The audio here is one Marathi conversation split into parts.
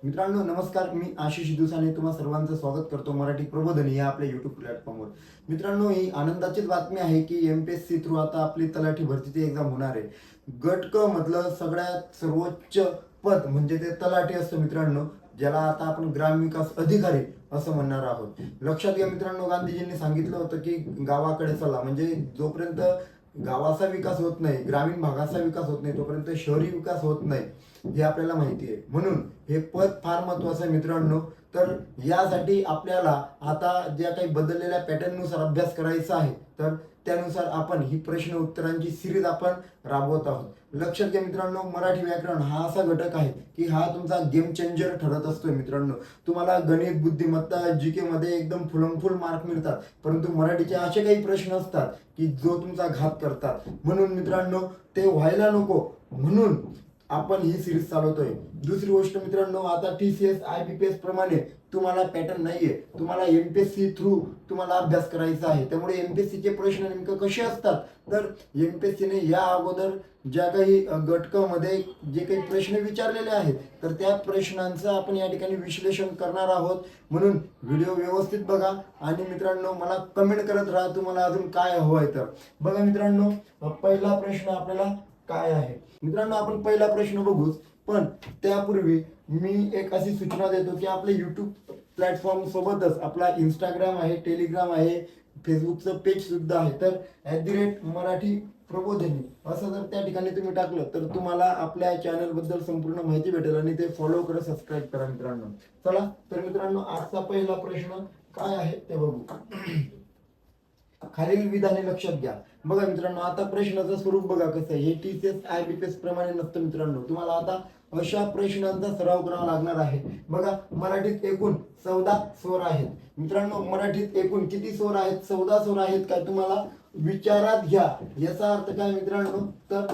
मित्रांनो नमस्कार, मी आशिष दुसाने तुम्हा सर्वांचं स्वागत करतो मराठी प्रबोधन या आपल्या यूट्यूब प्लॅटफॉर्मवर। मित्रांनो, ही आनंदाचीच बातमी आहे की एमपीएससी थ्रू आता आपली तलाठी भरतीची एक्झाम होणार आहे। गट क मधलं सगळ्यात सर्वोच्च पद म्हणजे ते तलाठी असतं मित्रांनो, ज्याला आता आपण ग्रामविकास अधिकारी असं म्हणणार आहोत। लक्षात घ्या मित्रांनो, गांधीजींनी सांगितलं होतं की गावाकडे चला, म्हणजे जोपर्यंत गावाचा विकास होत नाही, ग्रामीण भागाचा विकास होत नाही, तोपर्यंत शहरी विकास होत नाही, हे आपल्याला माहिती आहे। म्हणून हे पद फार महत्वाचं आहे मित्रांनो। तर यासाठी आपल्याला आता ज्या काही बदललेल्या पॅटर्ननुसार अभ्यास करायचा आहे, तर त्यानुसार आपण ही प्रश्न उत्तरांची सिरीज आपण राबवत आहोत। लक्षात घ्या मित्रांनो, मराठी व्याकरण हा असा घटक आहे की हा तुमचा गेम चेंजर ठरत असतो मित्रांनो। तुम्हाला गणित, बुद्धिमत्ता, जीके मध्ये एकदम फुल मार्क मिळतात, परंतु मराठीचे असे काही प्रश्न असतात की जो तुमचा घात करतात। म्हणून मित्रांनो, ते व्हायला नको म्हणून आपण ही सिरीज चालवतोय। दुसरी गोष्ट मित्रांनो, आता टीसीएस आयबीपीएस प्रमाणे तुम्हाला पॅटर्न नाहीये, तुम्हाला एमपीएससी थ्रू तुम्हाला अभ्यास करायचा आहे। त्यामुळे एमपीएससी चे प्रश्न नेमकं कसे असतात, तर एमपीएससी ने या अगोदर ज्या काही गटक मध्ये जे काही प्रश्न विचारलेले आहेत, तर त्या प्रश्नांचं आपण या ठिकाणी विश्लेषण करणार आहोत। म्हणून व्हिडिओ व्यवस्थित बघा आणि मित्रांनो मला कमेंट करत राहा तुम्हाला अजून काय हवंय। तर बघा मित्रांनो, पहिला प्रश्न आपल्याला काय आहे। मित्रांनो, आपण पहिला प्रश्न बघूच, पण त्यापूर्वी मी एक अशी सूचना देतो की आपल्या यूट्यूब प्लॅटफॉर्म सोबतच आपला इंस्टाग्राम आहे, टेलिग्राम आहे, फेसबुकचं पेज सुद्धा आहे। तर @मराठी प्रबोधिनी असं जर त्या ठिकाणी तुम्ही टाकलं तर तुम्हाला आपल्या चॅनल बद्दल संपूर्ण माहिती भेटेल आणि ते फॉलो करा, सबस्क्राईब करा मित्रांनो। चला तर मित्रांनो, आजचा पहिला प्रश्न काय आहे ते बघू। खालील विधाने लक्षात घ्या। बघा मित्रांनो, आता प्रश्नाचं स्वरूप बघा कसं आहे। हे टीसीएस आयबीपीएस प्रमाणे नसतं मित्रांनो, तुम्हाला आता अशा प्रश्नांचा सराव करावा लागणार आहे। बघा, मराठीत एकूण 14 स्वर आहेत मित्रांनो। मराठीत एकूण किती स्वर आहेत? 14 स्वर आहेत का? तुम्हाला विचारात घ्या। याचा अर्थ काय मित्रांनो, तर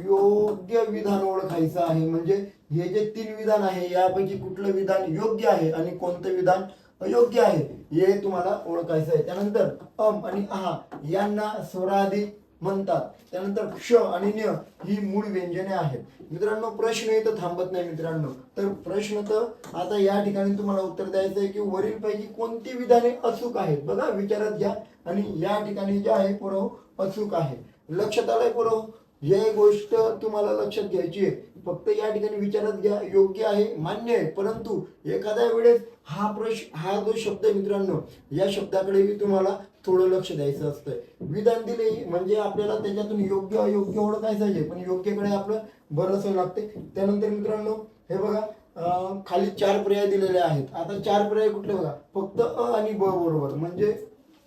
योग्य विधान ओळखायचं आहे। म्हणजे हे जे 3 विधान आहे यापैकी कुठलं विधान योग्य आहे आणि कोणतं विधान अयोग्य आहे हे तुम्हाला ओळखायचं आहे। त्यानंतर आणि आहा यांना स्वरादी म्हणतात। त्यानंतर क्ष आणि न्य ही मूळ व्यंजने आहेत मित्रांनो। प्रश्न इथं थांबत नाही मित्रांनो, तर प्रश्न तर आता या ठिकाणी तुम्हाला उत्तर द्यायचं आहे की वरील पैकी कोणती विधाने अचूक आहेत। बघा, विचारात घ्या आणि या ठिकाणी जे आहे पुरव अचूक आहे। लक्षात आलंय पुरव? हे गोष्ट तुम्हाला लक्षात घ्यायची आहे। फक्त या ठिकाणी विचारात घ्या, योग्य आहे, मान्य आहे, परंतु एखाद्या वेळेस हा जो शब्द आहे मित्रांनो, या शब्दाकडे तुम्हाला थोडं लक्ष द्यायचं असतं। विधान दिले म्हणजे आपल्याला त्याच्यातून योग्य अयोग्य ओळखायचं आहे, पण योग्यकडे आपलं बरंच लागते। त्यानंतर मित्रांनो हे बघा, खाली 4 पर्याय दिलेले आहेत। आता 4 पर्याय कुठले बघा, फक्त अ आणि ब बरोबर, म्हणजे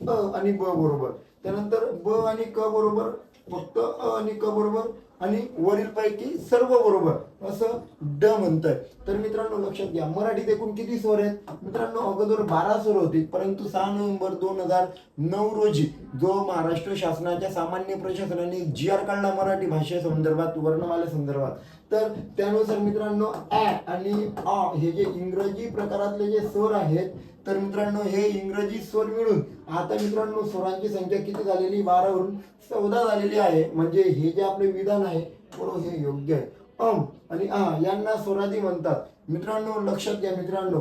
अ आणि ब बरोबर, त्यानंतर ब आणि क बरोबर, फक्त अ आणि क बरोबर, आणि वरील पैकी सर्व बरोबर असं ड म्हणतंय। तर मित्रांनो लक्षात घ्या, मराठीत एकूण किती स्वर आहेत मित्रांनो? अगोदर 12 स्वर होते, परंतु 6 नोव्हेंबर 2009 रोजी जो महाराष्ट्र शासनाच्या सामान्य प्रशासनाने GR काढला मराठी भाषेसंदर्भात, वर्णमाले संदर्भात, तर त्यानुसार मित्रांनो ॲ आणि आ हे जे इंग्रजी प्रकारातले जे स्वर आहेत, तर मित्रांनो हे इंग्रजी स्वर मिळून आता मित्रांनो स्वरांची संख्या किती झालेली? 12 वरून 14 झालेली आहे। म्हणजे हे जे आपले विधान आहे बरोबर हे योग्य आहे। आणि आ यांना स्वरादी म्हणतात मित्रांनो। लक्षात घ्या मित्रांनो,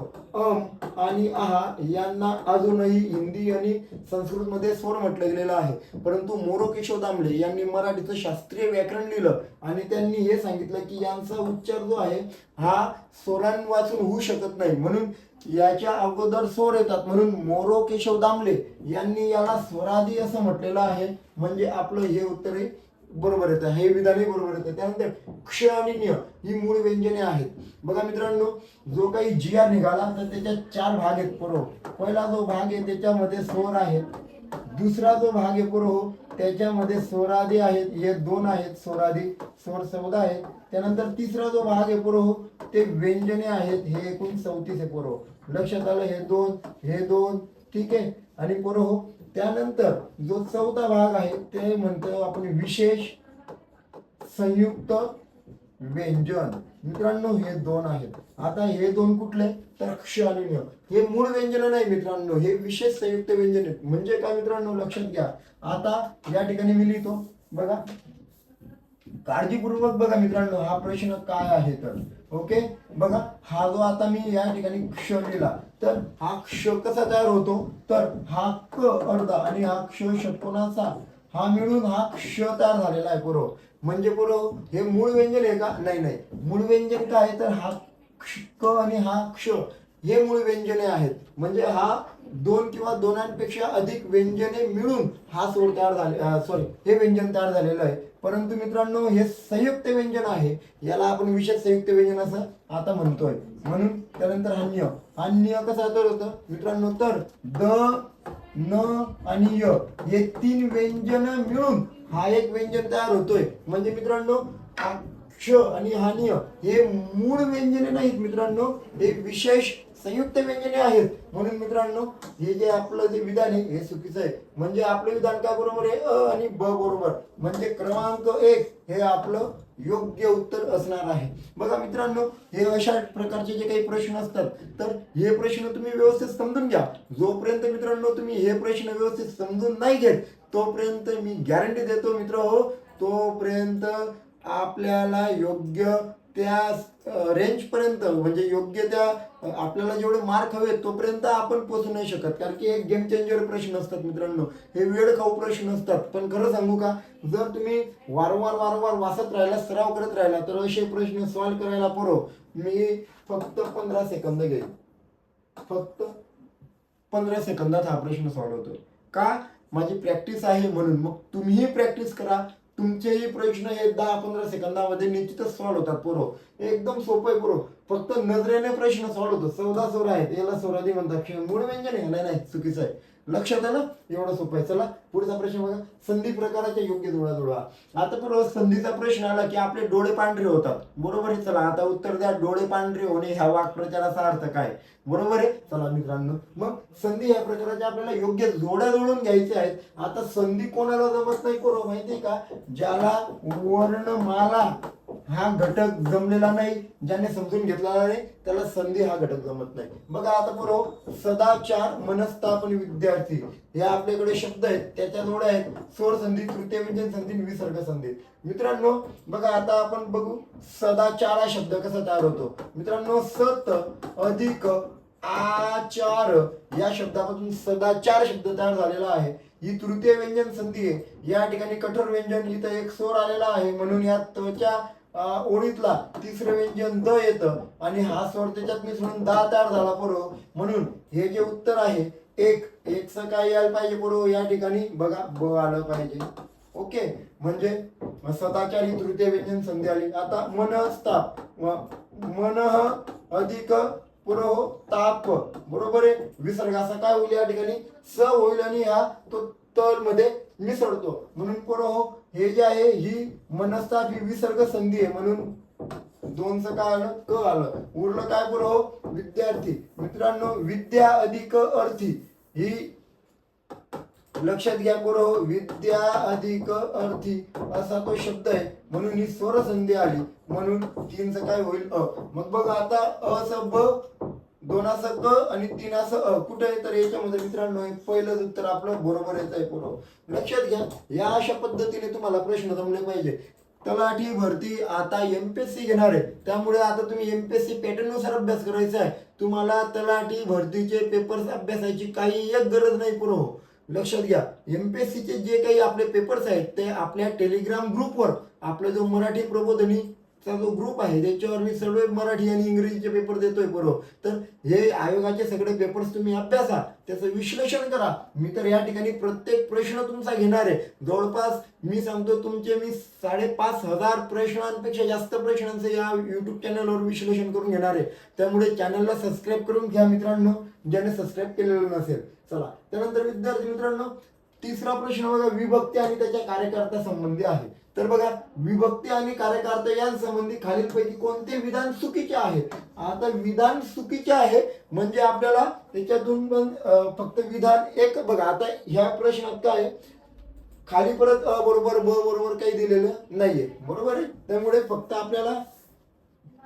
आणि आहा यांना अजूनही हिंदी आणि संस्कृत मध्ये स्वर म्हटलं गेलेलं आहे, परंतु मोरोकेशव दामले यांनी मराठीचं शास्त्रीय व्याकरण लिहिलं आणि त्यांनी हे सांगितलं की यांचा उच्चार जो आहे हा स्वरांवाचून होऊ शकत नाही, म्हणून याच्या अगोदर स्वर येतात, म्हणून मोरोकेशव दामले यांनी याला स्वरादी असं म्हटलेलं आहे। म्हणजे आपलं हे उत्तर हे बरोबर येतं, हे विधानही बरोबर येतं। त्यानंतर क्ष आणि न्य ही मूळ व्यंजने आहेत। बघा मित्रांनो, जो काही GR निघाला तर त्याच्यात 4 भाग आहेत बरोबर। पहिला जो भाग आहे त्याच्यामध्ये स्वर आहेत, दुसरा जो भाग आहे बरोबर त्याच्यामध्ये स्वरादी आहेत, हे 2 आहेत स्वरादी, स्वर 14 आहेत। त्यानंतर तिसरा जो भाग आहे बरोबर ते व्यंजने आहेत, हे एकूण 34 आहे बरोबर। लक्षात आलं? हे दोन ठीक आहे, आणि बरोबर त्यानंतर जो चौथा भाग आहे ते म्हणतो आपण विशेष संयुक्त व्यंजन। मित्रांनो हे 2 आहेत। आता हे 2 कुठले? तर क्ष आणि न्य हे मूळ व्यंजन नाही मित्रांनो, हे विशेष संयुक्त व्यंजन आहेत। म्हणजे काय मित्रांनो, लक्षात घ्या। आता या ठिकाणी मी लिहितो बघा, काळजीपूर्वक बघा मित्रांनो हा प्रश्न काय आहे तर. ओके, बघा हा जो आता मी या ठिकाणी क्ष लिहिला, तर हा क्ष कसा तयार होतो, तर हा क अर्धा आणि हा क्ष षटकोनाचा हा मिळून हा क्ष तयार झालेला आहे बरोबर. म्हणजे बरोबर हे मूळ व्यंजन आहे का, नाही नाही, मूळ व्यंजन काय आहे तर हा क आणि हा क्ष हे मूळ व्यंजने आहेत. म्हणजे हा दोन किंवा दोनांपेक्षा अधिक व्यंजने मिळून हा स्वर तयार झाले, सॉरी हे व्यंजन तयार झालेलं आहे. परंतु मित्रांनो हे संयुक्त व्यंजन आहे, याला आपण विशेष संयुक्त व्यंजन असं आता म्हणतोय. म्हणून त्यानंतर अन्य, अन्य कसा तर होतं मित्रांनो, तर द न आणि य हे तीन व्यंजन मिळून हा एक व्यंजन तयार होतोय. म्हणजे मित्रांनो क्ष आणि हानिय हे मूळ व्यंजने नाहीत मित्रांनो, हे विशेष संयुक्त व्यंजने आहेत. म्हणून मित्रांनो हे जे आपलं जे विधान आहे हे चुकीचं आहे. म्हणजे आपलं विधान काय बरोबर आहे, अ आणि ब बरोबर. म्हणजे क्रमांक 1 हे आपलं योग्य उत्तर असणार आहे. बघा मित्रांनो हे अशा प्रकारचे जे काही प्रश्न असतात, तर हे प्रश्न तुम्ही व्यवस्थित समजून घ्या. जोपर्यंत मित्रांनो तुम्ही हे प्रश्न व्यवस्थित समजून नाही घेत, तोपर्यंत मी गॅरंटी देतो मित्र हो, तोपर्यंत आपल्याला योग्य त्या रेंज पर्यंत, म्हणजे योग्य त्या आपल्याला जेवढे मार्क हवे तोपर्यंत आपण पोहोचू नाही शकत. कारण की एक गेम चेंजर प्रश्न असतात मित्रांनो, हे वेळ खाऊ प्रश्न असतात. पण खरं सांगू का, जर तुम्ही वारंवार वारंवार वाचत राहिला, सराव करत राहिला, तर असे प्रश्न सॉल्व्ह करायला मी फक्त 15 सेकंद घेईल. फक्त 15 सेकंदात हा प्रश्न सॉल्व्ह होतो. का, माझी प्रॅक्टिस आहे म्हणून. मग तुम्हीही प्रॅक्टिस करा, तुमचेही प्रश्न हे 10-15 सेकंदामध्ये निश्चितच सॉल्व्ह होतात पोरो. एकदम सोपं आहे पोरो, फक्त नजरेने प्रश्न सॉल्व्ह होतो. 14 स्वर आहेत, याला स्वरादी म्हणतात. मूळ व्यंजन आहे, नाही नाही चुकीचं आहे. लक्षात आहे ना, एवढं सोपं आहे. चला पुढचा प्रश्न बघा, संधी प्रकाराच्या योग्य जोडा जोडा. आता बरोबर संधीचा प्रश्न आला की आपले डोळे पांढरे होतात, बरोबर आहे. चला आता उत्तर द्या, डोळे पांढरे होणे ह्या वाक्प्रचाराचा अर्थ काय, बरोबर आहे. चला मित्रांनो, मग संधी ह्या प्रकाराच्या आपल्याला योग्य जोड्या जोडून घ्यायच्या आहेत. आता संधी कोणाला जमत नाही पोरं माहिती का, ज्याला वर्णमाला हा घटक जमलेला नाही, ज्याने समजून घेतलेला नाही, त्याला संधी हा घटक जमत नाही. बघा आता पोरं, सदाचार, मनस्तापन, विद्यार्थी हे आपल्याकडे शब्द आहेत, त्याच्या जोड्या आहेत स्वर संधी, तृतीय व्यंजन संधी, विसर्ग संधी. मित्रांनो बघा आता आपण बघू सदाचार हा शब्द कसा तयार होतो. मित्रांनो सत अधिक आचार या शब्दापासून सदाचार शब्द तयार झालेला आहे. ही तृतीय व्यंजन संधी आहे. या ठिकाणी कठोर व्यंजन इथं एक स्वर आलेला आहे, म्हणून या त्वचा ओळीतला तिसरं व्यंजन द येतं आणि हा स्वर त्याच्यात मिसळून दा तयार झाला पोरो. म्हणून हे जे उत्तर आहे एक काय यायला पाहिजे पोरो, या ठिकाणी बघा ब आलं पाहिजे. ओके, म्हणजे सदाचार ही तृतीय व्यंजन संधी आली. आता मनस्ताप, मन अधिक पुरो ताप, बरोबर आहे. विसर्ग असा काय होईल या ठिकाणी, स होईल आणि हा तो तर मध्ये मिसळतो. म्हणून पुरो हे जे आहे ही मनस्ताप ही विसर्ग संधी आहे, म्हणून दोनचं काय आलं, क आलं. उरलं काय पुरो, विद्यार्थी. मित्रांनो विद्या अधिक अर्थी ही लक्षात घ्या पुरो, विद्या अधिक अर्थी असा तो शब्द आहे, म्हणून ही स्वर संधी आली. म्हणून तीनचं काय होईल, अ. मग बघा आता अ स ब, दोनाचं क आणि तीनाचं अ कुठे आहे, तर याच्यामध्ये मित्रांनो पहिलंच उत्तर आपलं बरोबर येत आहे पोरं. लक्षात घ्या, या अशा पद्धतीने तुम्हाला प्रश्न जमले पाहिजे. तलाठी भरती आता एमपीएससी घेणार आहे, त्यामुळे आता तुम्ही एमपीएससी पॅटर्न नुसार अभ्यास करायचा आहे. तुम्हाला तलाठी भरतीचे पेपर्स अभ्यासाची काही एक गरज नाही पोरं. लक्षात घ्या, एमपीएससीचे जे काही आपले पेपर्स आहेत ते आपल्या टेलिग्राम ग्रुपवर, आपला जो मराठी प्रबोधिनी चा जो ग्रुप आहे त्याच्यावर मी सर्व मराठी आणि इंग्रजीचे पेपर देतोय बरोबर. तर हे आयोगाचे सगळे पेपर्स तुम्ही अभ्यासा, त्याचं विश्लेषण करा. मी तर या ठिकाणी प्रत्येक प्रश्न तुमचा घेणार आहे. जवळपास मी सांगतो तुमचे मी 5,500 प्रश्नांपेक्षा जास्त प्रश्नांचं या युट्यूब चॅनलवर विश्लेषण करून घेणार आहे. त्यामुळे चॅनलला सबस्क्राईब करून घ्या मित्रांनो, ज्याने सबस्क्राईब केलेलं नसेल. चला त्यानंतर विद्यार्थी मित्रांनो, तिसरा प्रश्न बघा, विभक्ती आणि त्याच्या कार्यकर्ता संबंधी आहे. तर बघा, विभक्ती आणि कार्यकर्ता यांसंबंधी खालीलपैकी कोणते विधान चुकीचे आहे. आता विधान चुकीचे आहे म्हणजे आपल्याला त्याच्यातून पण फक्त विधान एक बघा. आता ह्या प्रश्नात काय खाली परत अ बरोबर ब बरोबर काही दिलेलं नाहीये, बरोबर आहे. त्यामुळे फक्त आपल्याला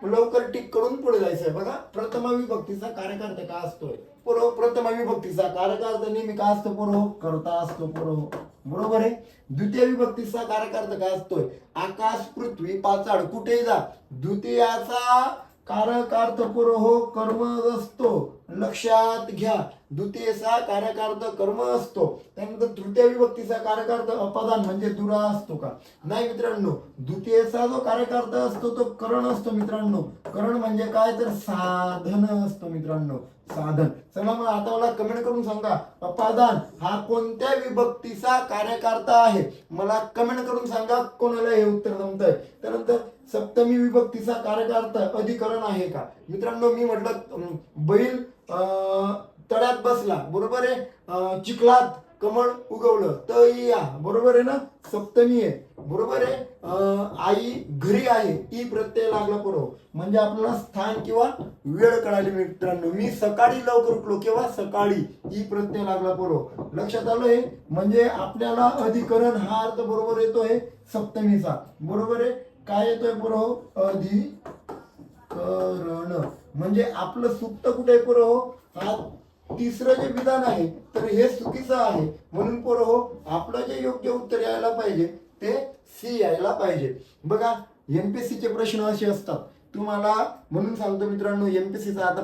लवकर टिक करून पुढे जायचंय. बघा प्रथमा विभक्तीचा कार्यकार्ता का असतोय पोरो? प्रथमा विभक्तीचा कार्यकार्ता नेहमी का असतो पोरो? कर्ता असतो पोरो, बरोबर आहे. द्वितीय विभक्तीचा कार्यकार्ता काय असतोय? आकाश पृथ्वी पाचाड कुठेही जा. द्वितीयाचा कारकार्थ पोरो कर्म असतो, लक्षात घ्या. द्वितीयचा कारकार्थ कर्म असतो. त्यानंतर तृतीय विभक्तीचा कारकार्थ अपदान म्हणजे दुरा असतो का? नाही मित्रांनो, द्वितीयचा जो कारकार्थ असतो तो करण असतो मित्रांनो. करण म्हणजे काय तर साधन असतो मित्रांनो, साधन. चला मग आता मला कमेंट करून सांगा अपादान हा कोणत्या विभक्तीचा कार्यकार्थ आहे? मला कमेंट करून सांगा कोणाला हे उत्तर जमतंय. त्यानंतर सप्तमी विभक्तीचा कार्यकार्थ अधिकरण आहे का? मित्रांनो मी म्हटलं बैल तळ्यात बसला, बरोबर आहे. चिखलात कमळ उगवलं तर या, बरोबर आहे ना, सप्तमी आहे, बरोबर आहे. आई घरी आहे, ई प्रत्यय लागला बरोबर, म्हणजे आपल्याला स्थान किंवा वेळ कळाली मित्रांनो. मी सकाळी लवकर उठलो, केव्हा? सकाळी, ई प्रत्यय लागला बरोबर. लक्षात आलोय. म्हणजे आपल्याला अधिकरण हा अर्थ बरोबर येतोय सप्तमीचा, बरोबर आहे. काय येतोय बरोबर? अधिकरण म्हणजे आपलं सुप्त कुठे आहे बरोबर? हा तिसरं जे विधान आहे तर हे चुकीचं आहे, म्हणून पोरं आपलं जे योग्य उत्तर यायला पाहिजे ते सी यायला पाहिजे. बघा एमपीएससी चे प्रश्न असे असतात तुम्हाला, म्हणून सांगतो मित्रांनो एमपीएससीचा आता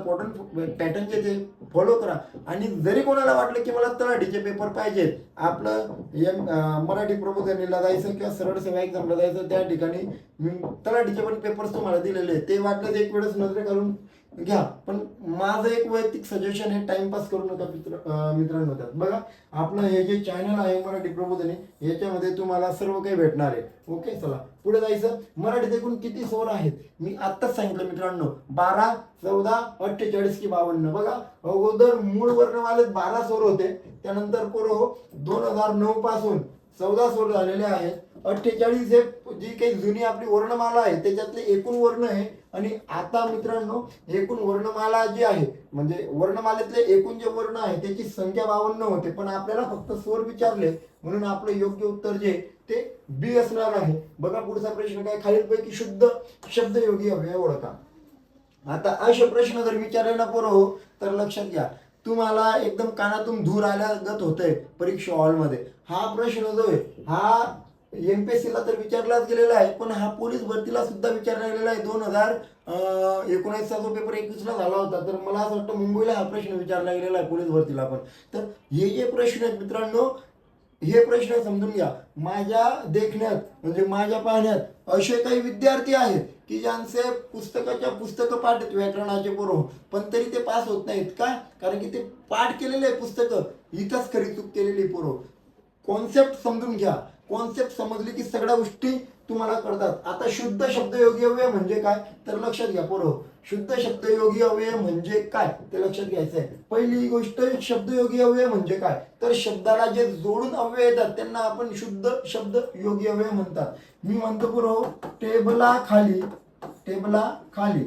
पॅटर्न जे ते फॉलो करा. आणि जरी कोणाला वाटलं की मला तलाठीचे पेपर पाहिजेत, आपलं मराठी प्रबोधिनीला जायचं किंवा सरळ सेवा एक्झामला जायचं, त्या ठिकाणी मी तलाठीचे पण पेपर्स तुम्हाला दिलेले आहेत, ते वाटलं एक वेळेस नजरे घालून घ्या. पण माझं एक वैयक्तिक सजेशन आहे, टाइमपास करू नका मित्रांनो. त्यात बघा आपलं हे जे चॅनल आहे मराठी प्रबोधिनी, याच्यामध्ये तुम्हाला सर्व काही भेटणार आहे. ओके, चला पुढे जायचं. मराठीत एकूण किती स्वर आहेत? मी आत्ताच सांगितलं मित्रांनो, 12, 14, 48 की 52. बघा अगोदर मूळ वर्णमालेत 12 स्वर होते, त्यानंतर पोरं 2009 पासून 14 स्वर झालेले आहेत. 48 हे जी काही जुनी आपली वर्णमाला आहे त्याच्यातले एकूण वर्ण आहे. आणि आता मित्रांनो एकूण वर्णमाला जी आहे म्हणजे वर्णमालेतले एकूण जे वर्ण आहे त्याची संख्या 52 होते, पण आपल्याला फक्त स्वर विचारले म्हणून आपलं योग्य उत्तर जे ते बी असणार आहे. बघा पुढचा प्रश्न काय? खालीलपैकी शुद्ध शब्दयोगी अव्यय ओळखा. आता असे प्रश्न जर विचारले ना पोरं तर लक्षात घ्या, तुम्हाला एकदम कानातून धूर आल्यागत होतंय परीक्षा हॉलमध्ये. हा प्रश्न जो आहे हा एमपीएससी ला तर विचारलाच गेलेला आहे, पण हा पोलीस भरतीला सुद्धा विचारला गेलेला आहे. 2019चा जो पेपर 21ला झाला होता, तर मला असं वाटतं मुंबईला हा प्रश्न विचारला गेलेला आहे पोलीस भरतीला पण. तर हे जे प्रश्न आहेत मित्रांनो, हे प्रश्न समजून घ्या. माझ्या देखण्यात म्हणजे माझ्या पाहण्यात असे काही विद्यार्थी आहेत की ज्यांचे पुस्तकं पाठ आहेत व्याकरणाचे बरोबर, पण तरी ते पास होत नाहीत. का? कारण की ते पाठ केलेले आहे पुस्तकं, इथंच खरी चूक केलेली पोरं. कॉन्सेप्ट समजून घ्या, कॉन्सेप्ट समजली की सगळ्या गोष्टी तुम्हाला कळतात. आता शुद्ध शब्दयोगी अव्यय म्हणजे काय तर लक्षात घ्या पोरं, शुद्ध शब्दयोगी अव्यय म्हणजे काय ते लक्षात घ्यायचं आहे. पहिली गोष्ट, शब्दयोगी अव्यय म्हणजे काय तर शब्दाला जे जोडून अव्यय येतात त्यांना आपण शुद्ध शब्दयोगी अव्यय म्हणतात. मी म्हणतो पोरं टेबला खाली, टेबला खाली.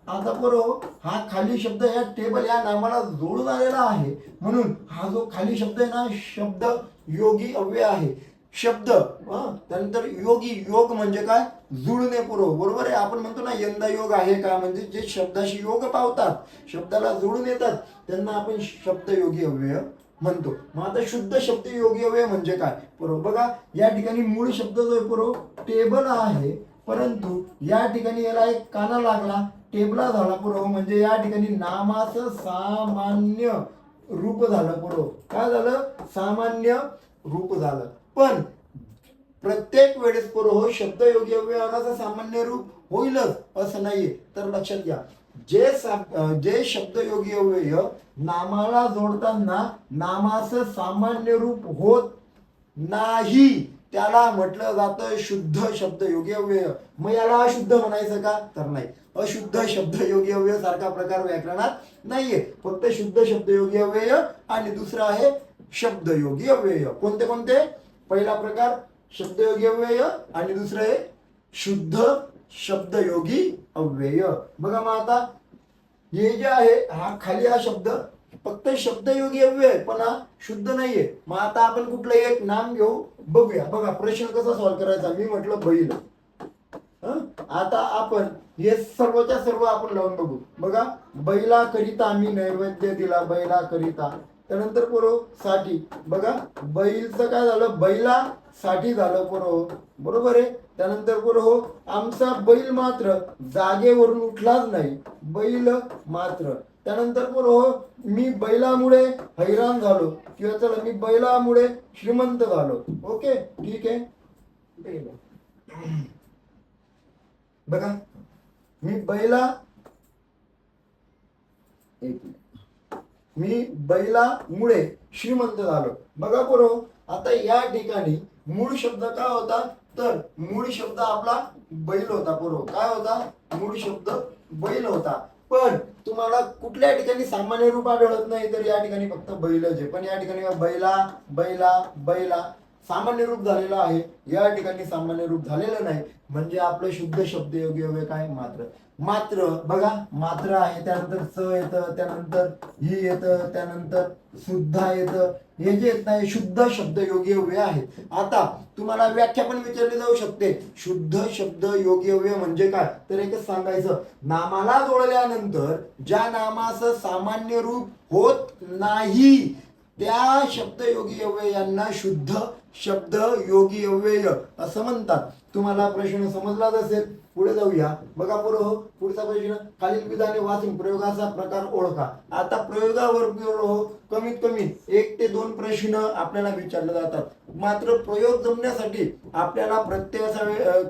आता बरोबर हा खाली शब्द या टेबल या नामाला जोडून आलेला आहे, म्हणून हा जो खाली शब्द आहे ना शब्द योगी अव्यय आहे. शब्द त्यानंतर योगी, योग म्हणजे काय? जुळणे पुरव, बरोबर आहे. आपण म्हणतो ना यंदा योग आहे का, म्हणजे जे शब्दाशी योग पावतात, शब्दाला जोडून येतात त्यांना आपण शब्द योगी अव्यय म्हणतो. मग आता शुद्ध शब्द योगी अव्यय म्हणजे काय बरोबर? बघा या ठिकाणी मूळ शब्द जो आहे बरोबर टेबल आहे, परंतु या ठिकाणी याला एक काना लागला, टेबला झाला बरोबर, म्हणजे या ठिकाणी नामाचं सामान्य रूप झालं बरोबर. काय झालं? सामान्य रूप झालं. पण प्रत्येक वेळेस बरोबर शब्द योगी अव्ययाचं सामान्य रूप होईलच असं नाहीये. तर लक्षात घ्या, जे शब्द योगी अव्यय नामाला जोडताना नामाचं सामान्य रूप होत नाही त्याला म्हटलं जातं शुद्ध शब्द योगी अव्यय. मग याला अशुद्ध म्हणायचं का तर नाही. अशुद्ध शब्द योगी अव्यय सारखा प्रकार व्याकरणात नाहीये, फक्त शुद्ध शब्द योगी अव्यय आणि दुसरा आहे शब्द योगी अव्यय. कोणते कोणते? पहिला प्रकार शब्दयोगी अव्यय आणि दुसरं आहे शुद्ध शब्दयोगी अव्यय. बघा मग आता हे जे आहे हा खाली हा शब्द फक्त शब्दयोगी अव्यय पण हा शुद्ध नाहीये. मग आता आपण कुठलं एक नाम घेऊ बघूया. बघा प्रश्न कसा सॉल्व्ह करायचा. मी म्हटलं बैल, आता आपण हे सर्वच्या सर्व आपण लावून बघू. बघा, बैला करिता आम्ही नैवेद्य दिला, बैला करिता. त्यानंतर पोरो साठी. बघा, बैलचं काय झालं, बैला साठी झालं पोरो, बरोबर आहे. त्यानंतर पोरो हो, आमचा बैल मात्र जागेवरून उठलाच नाही, बैल मात्र. त्यानंतर पोरो हो, मी बैलामुळे हैराण झालो, किंवा चला मी बैलामुळे श्रीमंत झालो. ओके, ठीक आहे. बघा, मी बैलामुळे श्रीमंत झालो. बघा पोरो, आता या ठिकाणी मूळ शब्द काय होता, तर मूळ शब्द आपला बैल होता पोरो. काय होता, मूळ शब्द बैल होता. पण तुम्हाला कुठल्या ठिकाणी सामान्य रूप आढळत नाही, तर या ठिकाणी फक्त बैलच आहे. पण या ठिकाणी बैला बैला बैला सामान्य रूप झालेलं आहे, या ठिकाणी सामान्य रूप झालेलं नाही. म्हणजे आपलं शुद्ध शब्द योग्य काय, मात्र. मात्र बघा, मात्र आहे, त्यानंतर च येतं, त्यानंतर ही येतं, त्यानंतर सुद्धा येतं. हे जे येत नाही शुद्ध शब्द योग्य आहे. आता तुम्हाला व्याख्या पण विचारली जाऊ शकते, शुद्ध शब्द योग्य म्हणजे काय, तर एकच सांगायचं, नामाला जोडल्यानंतर ज्या नामाचं सामान्य रूप होत नाही त्या शब्द योगी अव्यय यांना शुद्ध शब्द योगी अव्यय असं म्हणतात. तुम्हाला प्रश्न समजलाच असेल. पुढे जाऊया. बघा पोरं, पुढचा प्रश्न, खालील विधाने वाचून प्रयोगाचा प्रकार ओळखा. आता प्रयोगावर कमीत कमी 1 ते 2 प्रश्न आपल्याला विचारले जातात. मात्र प्रयोग जमण्यासाठी आपल्याला प्रत्यय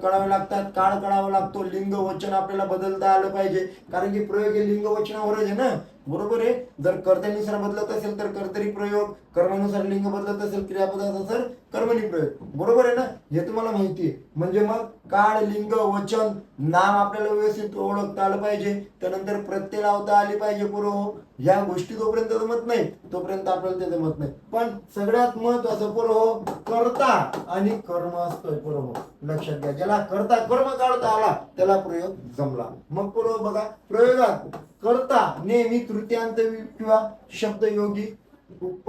कळावे लागतात, काळ कळावा लागतो, लिंग वचन आपल्याला बदलता आलं पाहिजे, कारण की प्रयोग हे लिंग वचनावरच आहे ना, बरोबर आहे. जर कर्त्यानुसार बदलत असेल तर कर्तरी प्रयोग, कर्मानुसार लिंग बदलत असेल क्रियापदाचा तर कर्मणी प्रयोग, बरोबर आहे ना, हे तुम्हाला माहिती आहे. म्हणजे मग काळ, लिंग, वचन, नाम आपल्याला व्यवस्थित ओळखता आलं पाहिजे. त्यानंतर प्रत्यय लावता आली पाहिजे पोरं. या गोष्टी जोपर्यंत जमत नाही तोपर्यंत आपल्याला ते जमत नाही. पण सगळ्यात महत्वाचं पोरं, कर्ता आणि कर्म असतोय पोरं, लक्षात घ्या. ज्याला कर्ता कर्म काढता आला त्याला प्रयोग जमला. मग पोरं बघा, प्रयोगात कर्ता नेहमी तृतीयांत किंवा शब्दयोगी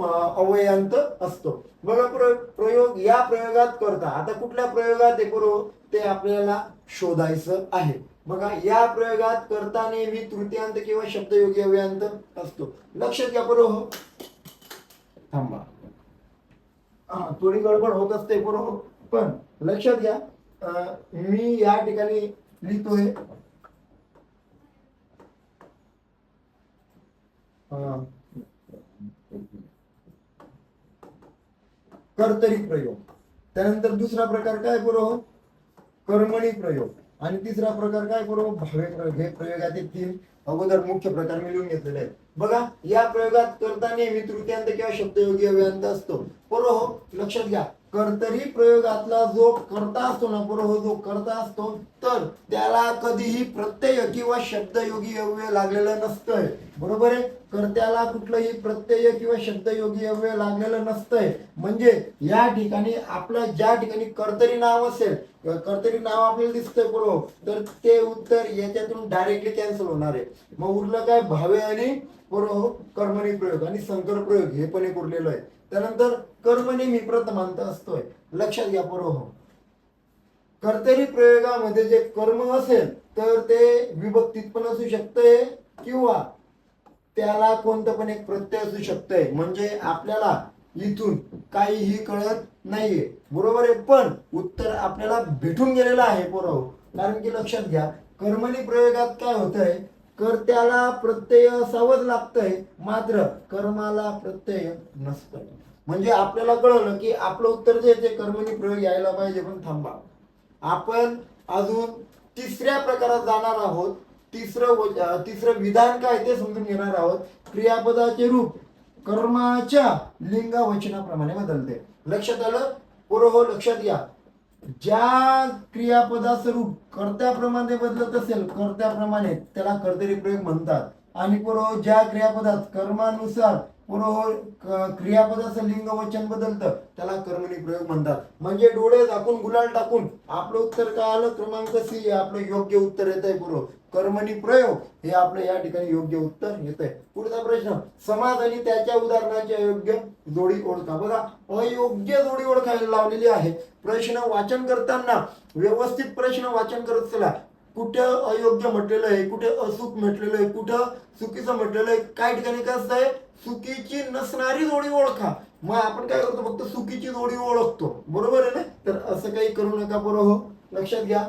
अवयांत असतो. बघा, प्रयोग या प्रयोगात करता. आता कुठल्या प्रयोगात आहे पोरं, ते आपल्याला शोधायचं आहे. बघा, या प्रयोगात करता नेहमी तृतीयांत किंवा शब्दयोगी अव्ययांत असतो. लक्षात घ्या पोरं. थांबा, थोडी गडबड होत असते पोरं, पण लक्षात घ्या. मी या ठिकाणी लिहितोय कर्तरी प्रयोग. त्यानंतर दुसरा प्रकार काय पोरं, कर्मणी प्रयोग. आणि तिसरा प्रकार काय पोरं, भावे प्रयोग. हे प्रयोगातील 3 अगोदर मुख्य प्रकार मी लिहून घेतलेले आहेत. बघा, या प्रयोगात कर्ता नेहमी तृतीयांत किंवा शब्दयोगी अव्ययांत असतो पोरं. लक्षात घ्या, कर्तरी प्रयोगातला जो कर्ता असतो ना पोरं, जो कर्ता असतो तर त्याला कधीही प्रत्यय किंवा शब्दयोगी अव्यय लागलेलं नसतंय, बरोबर आहे. कर्त्याला कुठलंही प्रत्यय किंवा शब्दयोगी अव्यय लागलेलं नसतंय. म्हणजे या ठिकाणी आपलं ज्या ठिकाणी कर्तरी नाव असेल, कर्तरी नाव आपल्याला दिसतंय पोरं, तर ते उत्तर याच्यातून डायरेक्टली कॅन्सल होणार आहे. मग उरलं काय, भावे आणि पोरं कर्मणी प्रयोग आणि संकर प्रयोग, हे पण एक उरलेलं आहे. त्यानंतर कर्म नेहमी प्रथमांत असतोय. लक्षात घ्या पोरं, कर्तरी प्रयोगामध्ये जे कर्म असेल तर ते विभक्तीत पण असू शकते किंवा त्याला कोणतं पण एक प्रत्यय असू शकतंय. म्हणजे आपल्याला इथून काहीही कळत नाहीये, बरोबर आहे. पण उत्तर आपल्याला भेटून गेलेलं आहे पोरं. कारण की लक्षात घ्या, कर्मणी प्रयोगात काय होतंय, कर्त्याला प्रत्यय असावंच लागतंय, मात्र कर्माला प्रत्यय नसतंय. म्हणजे आपल्याला कळलं की आपलं उत्तर जे ते कर्मणी प्रयोग यायला पाहिजे. पण थांबा, आपण अजून तिसऱ्या प्रकारात जाणार आहोत. तिसरं विधान काय ते समजून घेणार आहोत. क्रियापदाचे रूप कर्माच्या लिंगा वचनाप्रमाणे बदलते. लक्षात आलं पोरं? लक्षात घ्या, ज्या क्रियापदाचं रूप कर्त्याप्रमाणे बदलत असेल, कर्त्याप्रमाणे, त्याला कर्तरी प्रयोग म्हणतात. आणि पोरं ज्या क्रियापदात कर्मानुसार क्रियापदाचं लिंग वचन बदलतं त्याला कर्मणी प्रयोग म्हणतात. म्हणजे डोळे झाकून गुलाल टाकून आपलं उत्तर काय आलं, क्रमांक सी हे आपलं योग्य उत्तर येत आहे पोरं. कर्मणी प्रयोग हे आपलं या ठिकाणी योग्य उत्तर येत आहे. पुढचा प्रश्न, समाज आणि त्याच्या उदाहरणाची अयोग्य जोडी ओळखा. बघा, अयोग्य जोडी ओळखायला लावलेली आहे. प्रश्न वाचन करताना व्यवस्थित प्रश्न वाचन करत चला. कुठे अयोग्य म्हटलेलं आहे, कुठे अचूक म्हटलेलं आहे, कुठं चुकीचं म्हटलेलं आहे. काही ठिकाणी कसं आहे, चुकीची नसणारी जोडी ओळखा. मग आपण काय करतो, फक्त चुकीची जोडी ओळखतो. बरोबर आहे ना? तर असं काही करू नका पोरं हो. लक्षात घ्या.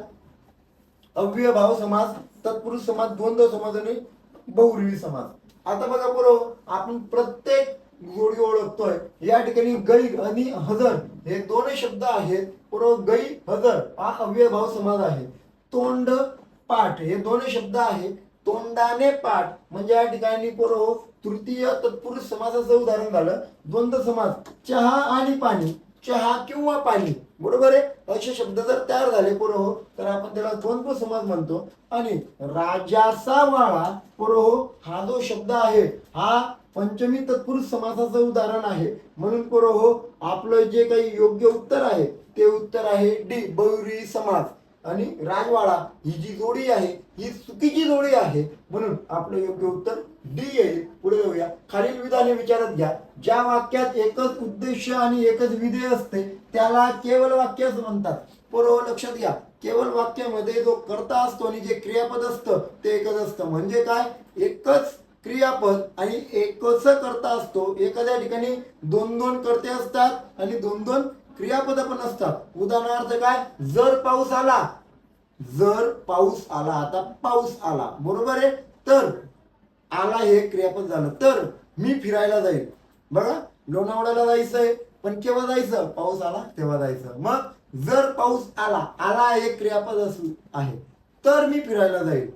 अव्ययभाव समास, तत्पुरुष समास, द्वंद्व समास आणि बहुव्रीही समास. आता बघा पोरं, आपण प्रत्येक जोडी ओळखतोय. या ठिकाणी गै आणि हजर हे दोन शब्द आहेत. पोरं, गै हजर हा अव्ययभाव समास आहे. तोंड पाठ हे दोन शब्द आहेत. तोंडाने पाठ म्हणजे या ठिकाणी पोरं तृतीय तत्पुरुष समासाचं उदाहरण झालं. द्वंद्व समास, चहा आणि पाणी, चहा किंवा पाणी. बरोबर आहे. असे शब्द जर तयार झाले पोरं तर आपण त्याला द्वंद्व समास म्हणतो. आणि राजाचा वाळा पोरं हा जो शब्द आहे हा पंचमी तत्पुरुष समासाचं उदाहरण आहे. म्हणून पोरं आपलं जे काही योग्य उत्तर आहे ते उत्तर आहे डी, बहुव्रीही समास. आणि राजवाडा ही जी जोडी आहे ही चुकीची जोडी आहे. म्हणून आपलं योग्य उत्तर डी येईल. पुढे जाऊया. खालील विधाने विचारात घ्या. ज्या वाक्यात एकच उद्देश आणि एकच विधेय असते त्याला केवल वाक्य असं म्हणतात. बरोबर, लक्षात घ्या. केवल वाक्यामध्ये जो कर्ता असतो आणि जे क्रियापद असतं ते एकच असतं. म्हणजे काय, एकच क्रियापद आणि एकच कर्ता असतो. एखाद्या ठिकाणी दोन दोन कर्ते असतात आणि दोन दोन क्रियापद पण असतात. उदाहरणार्थ काय, जर पाऊस आला, जर पाऊस आला. आता पाऊस आला, बरोबर आहे. तर आला हे क्रियापद झालं. तर मी फिरायला जाईल. बघा, लोणावळ्याला जायचंय, पण केव्हा जायचं, पाऊस आला तेव्हा जायचं. मग जर पाऊस आला, आला हे क्रियापद आहे. तर मी फिरायला जाईल,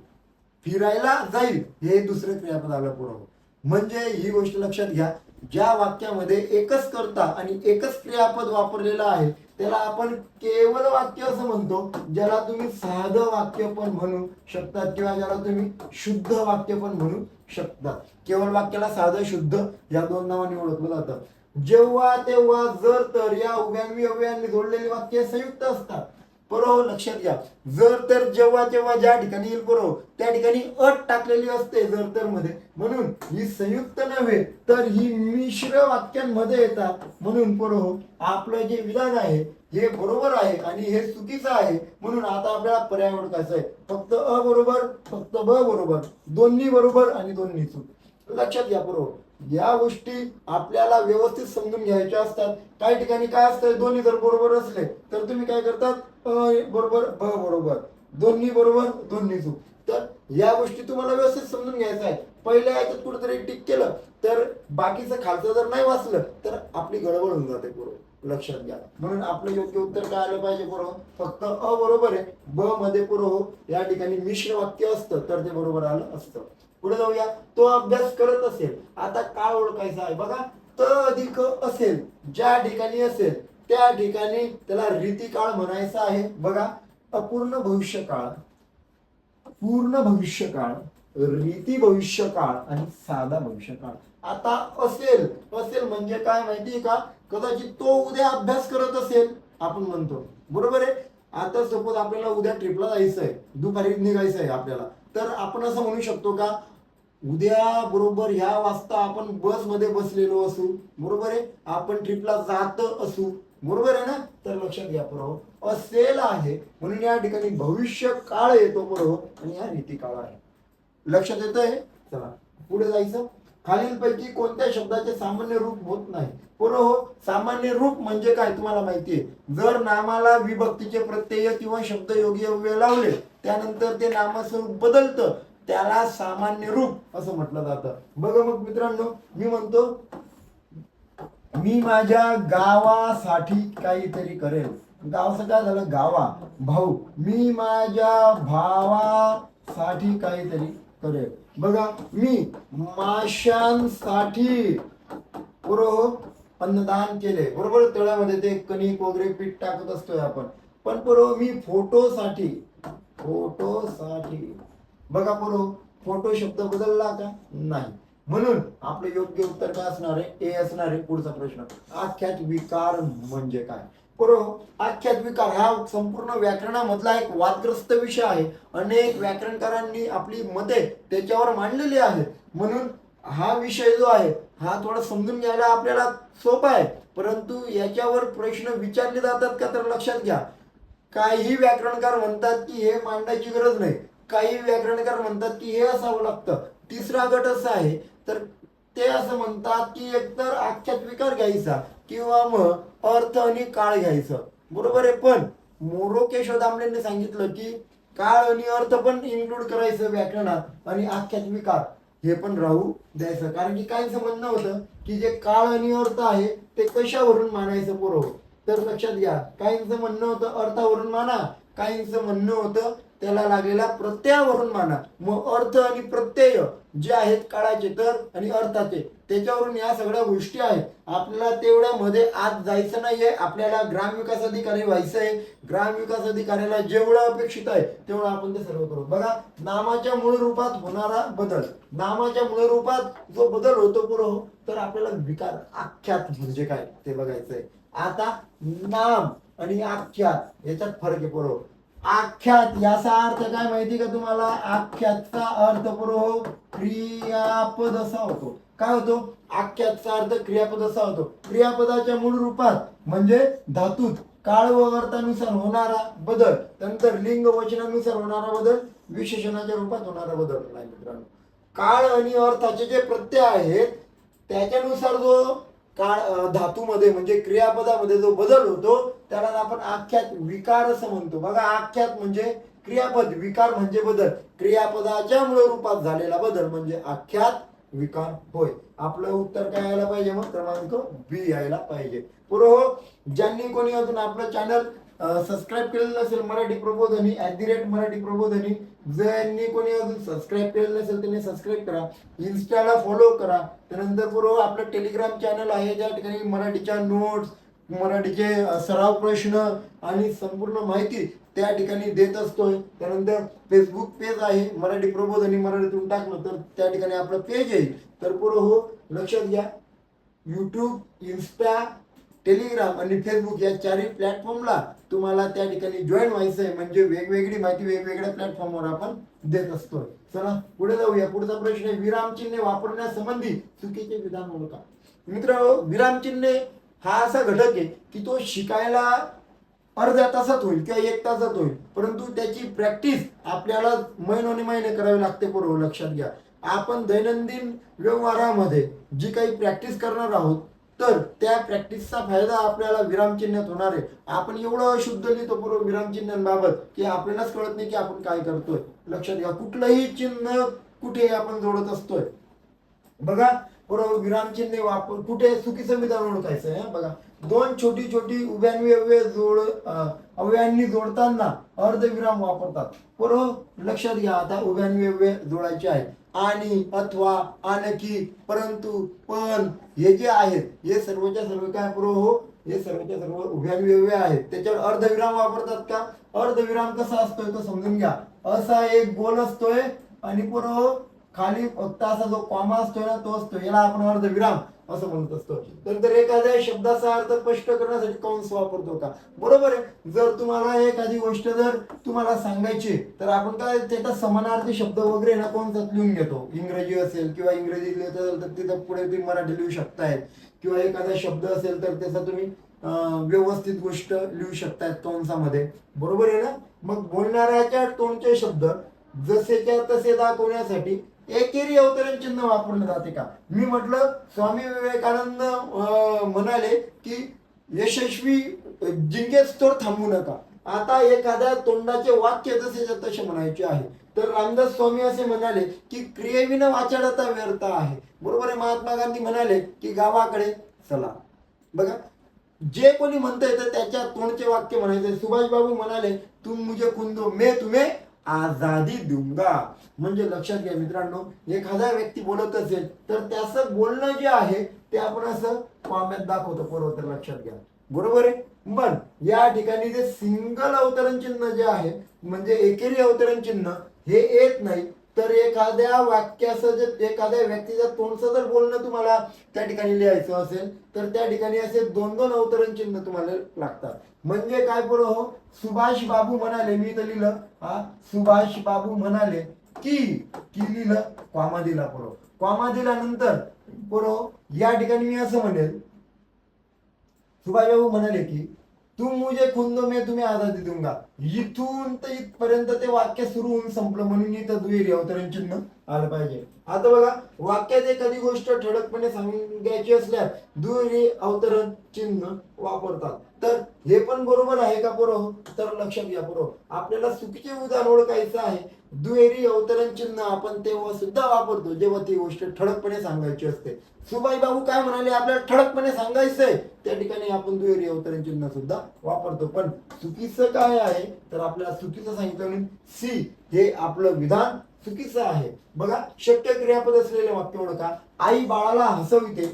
फिरायला जाईल हे दुसरे क्रियापद आलं पुढं. म्हणजे ही गोष्ट लक्षात घ्या. ज्या वाक्यामध्ये एकच कर्ता आणि एकच क्रियापद वापरलेलं आहे त्याला आपण केवल वाक्य असं म्हणतो. ज्याला तुम्ही साधं वाक्य पण म्हणू शकतात किंवा ज्याला तुम्ही शुद्ध वाक्य पण म्हणू शकतात. केवल वाक्याला साधं, शुद्ध या दोन नावाने ओळखलं जातं. जेव्हा तेव्हा, जर तर या उभ्यान्वी अव्ययांनी जोडलेली वाक्य संयुक्त असतात. बरोबर, लक्षात घ्या. जर तर जेव्हा तेव्हा ज्या ठिकाणी येईल बरोबर त्या ठिकाणी अट टाकलेली असते जर तर मध्ये. म्हणून ही संयुक्त नव्हे तर ही मिश्र वाक्यांमध्ये येतात. म्हणून बरोबर आपलं जे विधान आहे हे बरोबर आहे आणि हे चुकीचं आहे. म्हणून आता आपल्याला पर्याय ओळखायचा आहे. फक्त अ बरोबर, फक्त ब बरोबर, दोन्ही बरोबर आणि दोन्ही चूक. लक्षात घ्या. बरोबर, या गोष्टी आपल्याला व्यवस्थित समजून घ्यायच्या असतात. काही ठिकाणी काय असतं, दोन्ही जर बरोबर असले तर तुम्ही काय करतात, अ बरोबर ब बरोबर, दोन्ही बरोबर दोन्ही चूक. तर या गोष्टी तुम्हाला व्यवस्थित समजून घ्यायचं आहे. पहिल्या याच्यात कुठेतरी टिक केलं तर बाकीचं खालचं जर नाही वाचलं तर आपली गडबड होऊन जाते. बरोबर, लक्षात घ्या. म्हणून आपलं योग्य उत्तर काय आलं पाहिजे. बरोबर, फक्त अ बरोबर आहे. ब मध्ये बरोबर या ठिकाणी मिश्र वाक्य असतं तर ते बरोबर आलं असतं. पुढे जाऊया. तो अभ्यास करत असेल. आता काळ ओळखायचा आहे. बघा, त अधिक असेल, ज्या ठिकाणी असेल त्या ठिकाणी त्याला रीतिकाळ म्हणायचा आहे. बघा, अपूर्ण भविष्यकाळ, पूर्ण भविष्यकाळ, रीती भविष्यकाळ आणि साधा भविष्यकाळ. आता असेल, असेल म्हणजे काय माहितीये का, कदाचित तो उद्या अभ्यास करत असेल आपण म्हणतो. बरोबर आहे. आता सपोज आपल्याला उद्या ट्रिपला जायचंय, दुपारी निघायचंय आपल्याला, तर आपण असं म्हणू शकतो का, उद्या बरोबर ह्या वाजता आपण बस मध्ये बसलेलो असू. बरोबर आहे. आपण ट्रिपला जात असू. बरोबर आहे ना. तर लक्षात घ्या. बरोबर असेल आहे म्हणून या ठिकाणी भविष्य काळ येतो. बरोबर, आणि हा रीती काळ आहे. लक्षात येत आहे. चला पुढे जायचं. खालीलपैकी कोणत्या शब्दाचे सामान्य रूप होत नाही. बरोबर, सामान्य रूप म्हणजे काय तुम्हाला माहितीये. जर नामाला विभक्तीचे प्रत्यय किंवा शब्दयोगी अव्यय लावले त्यानंतर ते नामस्वरूप बदलतं त्याला सामान्य रूप असं म्हटलं जातं. बघा मग मित्रांनो, मी म्हणतो मी माझ्या गावासाठी काहीतरी करेल. गावाचं काय झालं, गावा, भाऊ. मी माझ्या भावासाठी काहीतरी करेल. बघा, मी माशांसाठी बरोबर अन्नदान केले. बरोबर, तळ्यामध्ये ते कणिक वगैरे पीठ टाकत असतोय आपण. पण बरोबर मी फोटोसाठी, फोटोसाठी. बघा बरोबर, फोटो शब्द बदलला का, नाही. म्हणून आपलं योग्य उत्तर काय असणार आहे, ए असणार आहे. पुढचा प्रश्न, आख्यात विकार म्हणजे काय. बरोबर, आख्यात विकार हा संपूर्ण व्याकरणामधला एक वादग्रस्त विषय आहे. अनेक व्याकरणकारांनी आपली मते त्याच्यावर मांडलेली आहेत. म्हणून हा विषय जो आहे हा थोडा समजून घ्यायला आपल्याला सोपा आहे. परंतु याच्यावर प्रश्न विचारले जातात का, तर लक्षात घ्या काही व्याकरणकार म्हणतात की हे मांडायची गरज नाही, काही व्याकरणकार म्हणतात की हे असावं लागतं. तिसरा गट असा आहे तर ते असं म्हणतात की एकतर आख्यात विकार घ्यायचा किंवा मग अर्थ आणि काळ घ्यायचं. बरोबर आहे. पण मोरो केशव दामलेंनी सांगितलं की काळ आणि अर्थ पण इन्क्लूड करायचं व्याकरणात आणि आख्यात विकार हे पण राहू द्यायचं. कारण की काहींचं म्हणणं होतं की जे काळ आणि अर्थ आहे ते कशावरून मानायचं पोरं, तर लक्षात घ्या. काहींचं म्हणणं होतं अर्थावरून माना, काहींचं म्हणणं होतं त्याला लागलेल्या प्रत्ययावरून माना. मग अर्थ आणि प्रत्यय जे आहेत काळाचे तर आणि अर्थाचे त्याच्यावरून या सगळ्या गोष्टी आहेत. आपल्याला तेवढ्यामध्ये आज जायचं नाहीये. आपल्याला ग्रामविकास अधिकारी व्हायचं आहे. ग्रामविकास अधिकाऱ्याला जेवढं अपेक्षित आहे तेवढं आपण ते सर्व करू. बघा, नामाच्या मूळ रूपात होणारा बदल, नामाच्या मूळ रूपात जो बदल होतो पुढं, तर आपल्याला विकार आख्यात म्हणजे काय ते बघायचंय. आता नाम आणि आख्यात याच्यात फरक आहे पुढं. आख्यात याचा अर्थ काय माहिती का तुम्हाला? आख्यातचा अर्थ पुढं क्रियापद असा होतो. काय होतो? आख्यातचा अर्थ क्रियापद असा होतो. क्रियापदाच्या मूळ रूपात म्हणजे धातूत काळ व अर्थानुसार होणारा बदल, त्यानंतर लिंग वचनानुसार होणारा बदल, विशेषणाच्या रूपात होणारा बदल. नाही मित्रांनो, काळ आणि अर्थाचे जे प्रत्यय आहेत त्याच्यानुसार जो काळ धातूमध्ये म्हणजे क्रियापदामध्ये जो बदल होतो त्याला आपण आख्यात विकार असं म्हणतो. बघा, आख्यात म्हणजे क्रियापद, विकार म्हणजे बदल. क्रियापदाच्या मूळ रूपात झालेला बदल म्हणजे आख्यात विकार होय. आपलं उत्तर काय यायला पाहिजे? मग क्रमांक बी यायला पाहिजे. पुढं ज्यांनी कोणी अजून आपलं चॅनल सबस्क्राईब केलेलं नसेल मराठी प्रबोधनी @मराठी प्रबोधनी, ज्यांनी कोणी अजून सबस्क्राईब केलेलं नसेल त्यांनी सबस्क्राईब करा, इन्स्टाला फॉलो करा. त्यानंतर पुढं आपलं टेलिग्राम चॅनल आहे ज्या ठिकाणी मराठीच्या नोट्स, मराठीचे सराव प्रश्न आणि संपूर्ण माहिती त्या ठिकाणी देत असतोय. त्यानंतर फेसबुक पेज आहे मराठी प्रबोधनी, मराठीतून टाकलं तर त्या ठिकाणी आपलं पेज येईल. तर पुढं हो लक्षात घ्या, यूट्यूब, इन्स्टा, टेलिग्राम आणि फेसबुक या चारही प्लॅटफॉर्मला तुम्हाला त्या ठिकाणी जॉईन व्हायचं आहे. म्हणजे वेगवेगळी माहिती वेगवेगळ्या प्लॅटफॉर्मवर आपण देत असतोय. चला पुढे जाऊया. पुढचा प्रश्न आहे, विरामचिन्हे वापरण्यासंबंधी चुकीचे विधान ओळखा. मित्र, विरामचिन्हे हा असा घटक आहे की तो शिकायला अर्ध्या तासात होईल किंवा 1 तासात होईल, परंतु त्याची प्रॅक्टिस आपल्याला महिनोनी महिने करावी लागते. बरोबर लक्षात घ्या. आपण दैनंदिन व्यवहारामध्ये जी काही प्रॅक्टिस करणार आहोत तर त्या प्रॅक्टिसचा फायदा आपल्याला विरामचिन्हात होणार आहे. आपण एवढं अशुद्ध लिहितो बरोबर विरामचिन्हांबाबत की आपल्यालाच कळत नाही की आपण काय करतोय. लक्षात घ्या, कुठलंही चिन्ह कुठे आपण जोडत असतोय. बघा, बरोबर विरामचिन्हे वापर कुठे चुकीचं विधान ओळखायचं आहे. बघा, दोन छोटी छोटी उभ्यान्वये अव्ययांनी जोडताना अर्धविराम वापरतात. बरोबर लक्षात घ्या. आता उभ्यान्वये जोडायचे आहेत. आणि, अथवा, आणखी, परंतु, पण हे जे आहेत हे सर्वच्या सर्व काय हे सर्वच्या सर्व उभ्यान्वये आहेत. त्याच्यावर अर्धविराम वापरतात का? अर्धविराम कसा असतोय तो समजून घ्या. असा एक गोल असतोय आणि खाली फक्त असा जो कॉमा असतोय ना तो असतो, याला आपण अर्धविराम असं म्हणत असतो. तर एखाद्या शब्दाचा अर्थ स्पष्ट करण्यासाठी कंस वापरतो का? बरोबर आहे. जर तुम्हाला एखादी गोष्ट जर तुम्हाला सांगायची तर आपण काय त्याचा समानार्थी शब्द वगैरे ना कंसात लिहून घेतो. इंग्रजी असेल किंवा इंग्रजी लिहित असेल तर तिथं पुढे तुम्ही मराठी लिहू शकताय, किंवा एखादा शब्द असेल तर त्याचा तुम्ही व्यवस्थित गोष्ट लिहू शकताय कंसामध्ये. बरोबर आहे ना. मग बोलणाऱ्याच्या तोंडचे शब्द जसेच्या तसे दाखवण्यासाठी एकेरी अवतरण चिन्ह वापरले जाते का? मी म्हटलं स्वामी विवेकानंद म्हणाले की यशस्वी जिंकेच तर थांबू नका. आता एखाद्या तोंडाचे वाक्य जसे तसे म्हणायचे आहे तर रामदास स्वामी असे म्हणाले की क्रियेविना वाचाडता व्यर्थ आहे. बरोबर आहे. महात्मा गांधी म्हणाले की गावाकडे चला. बघा, जे कोणी म्हणतंय तर त्याच्या तोंडचे वाक्य म्हणायचे. सुभाष बाबू म्हणाले तुम मुझे खून दो मैं तुम्हें आजादी दूंगा. म्हणजे लक्षात घ्या मित्रांनो, एखादा व्यक्ती बोलत असेल तर त्याचं बोलणं जे आहे ते आपण असं कॉम्यात दाखवतो. बरोबर, तर लक्षात घ्या. बरोबर आहे. पण या ठिकाणी जे सिंगल अवतरण चिन्ह जे आहे म्हणजे एकेरी अवतरण चिन्ह हे येत नाही. तर एखाद्या वाक्याचं जे एखाद्या व्यक्तीच्या तोंडचं जर बोलणं तुम्हाला त्या ठिकाणी लिहायचं असेल तर त्या ठिकाणी असे 2-2 अवतरण चिन्ह तुम्हाला लागतात. म्हणजे काय बरोबर, सुभाष बाबू म्हणाले, मी इथं लिहिलं सुभाष बाबू म्हणाले की लिहिलं, कॉमा दिला. बरोबर, कॉमा दिल्यानंतर बरोबर या ठिकाणी मी असं म्हणेल सुभाष बाबू म्हणाले की तू मुझे खून दो मैं तुम्हें आजादी दूंगा, इथून तर इथपर्यंत ते वाक्य सुरू होऊन संपलं, म्हणून इथं दुहेरी अवतरण चिन्ह आलं पाहिजे. आता बघा, वाक्यात एखादी गोष्ट ठळकपणे सांगायची असल्यास दुहेरी अवतरण चिन्ह वापरतात. तर हे पण बरोबर आहे का पोरं? तर लक्षात घ्या पोरं, आपल्याला चुकीचे उदाहरण ओळखायचं आहे. दुहेरी अवतरण चिन्ह आपण तेव्हा सुद्धा वापरतो जेव्हा ती गोष्ट ठळकपणे सांगायची असते. सुबाई बाबू काय म्हणाले, आपल्याला ठळकपणे सांगायचंय, त्या ठिकाणी आपण दुहेरी अवतरण चिन्ह सुद्धा वापरतो. पण चुकीचं काय आहे, तर आपल्याला चुकीचं सांगितलं म्हणून सी हे आपलं विधान चुकीचं आहे. बघा, शक्य क्रियापद असलेले वाक्य ओळखा. आई बाळाला हसविते,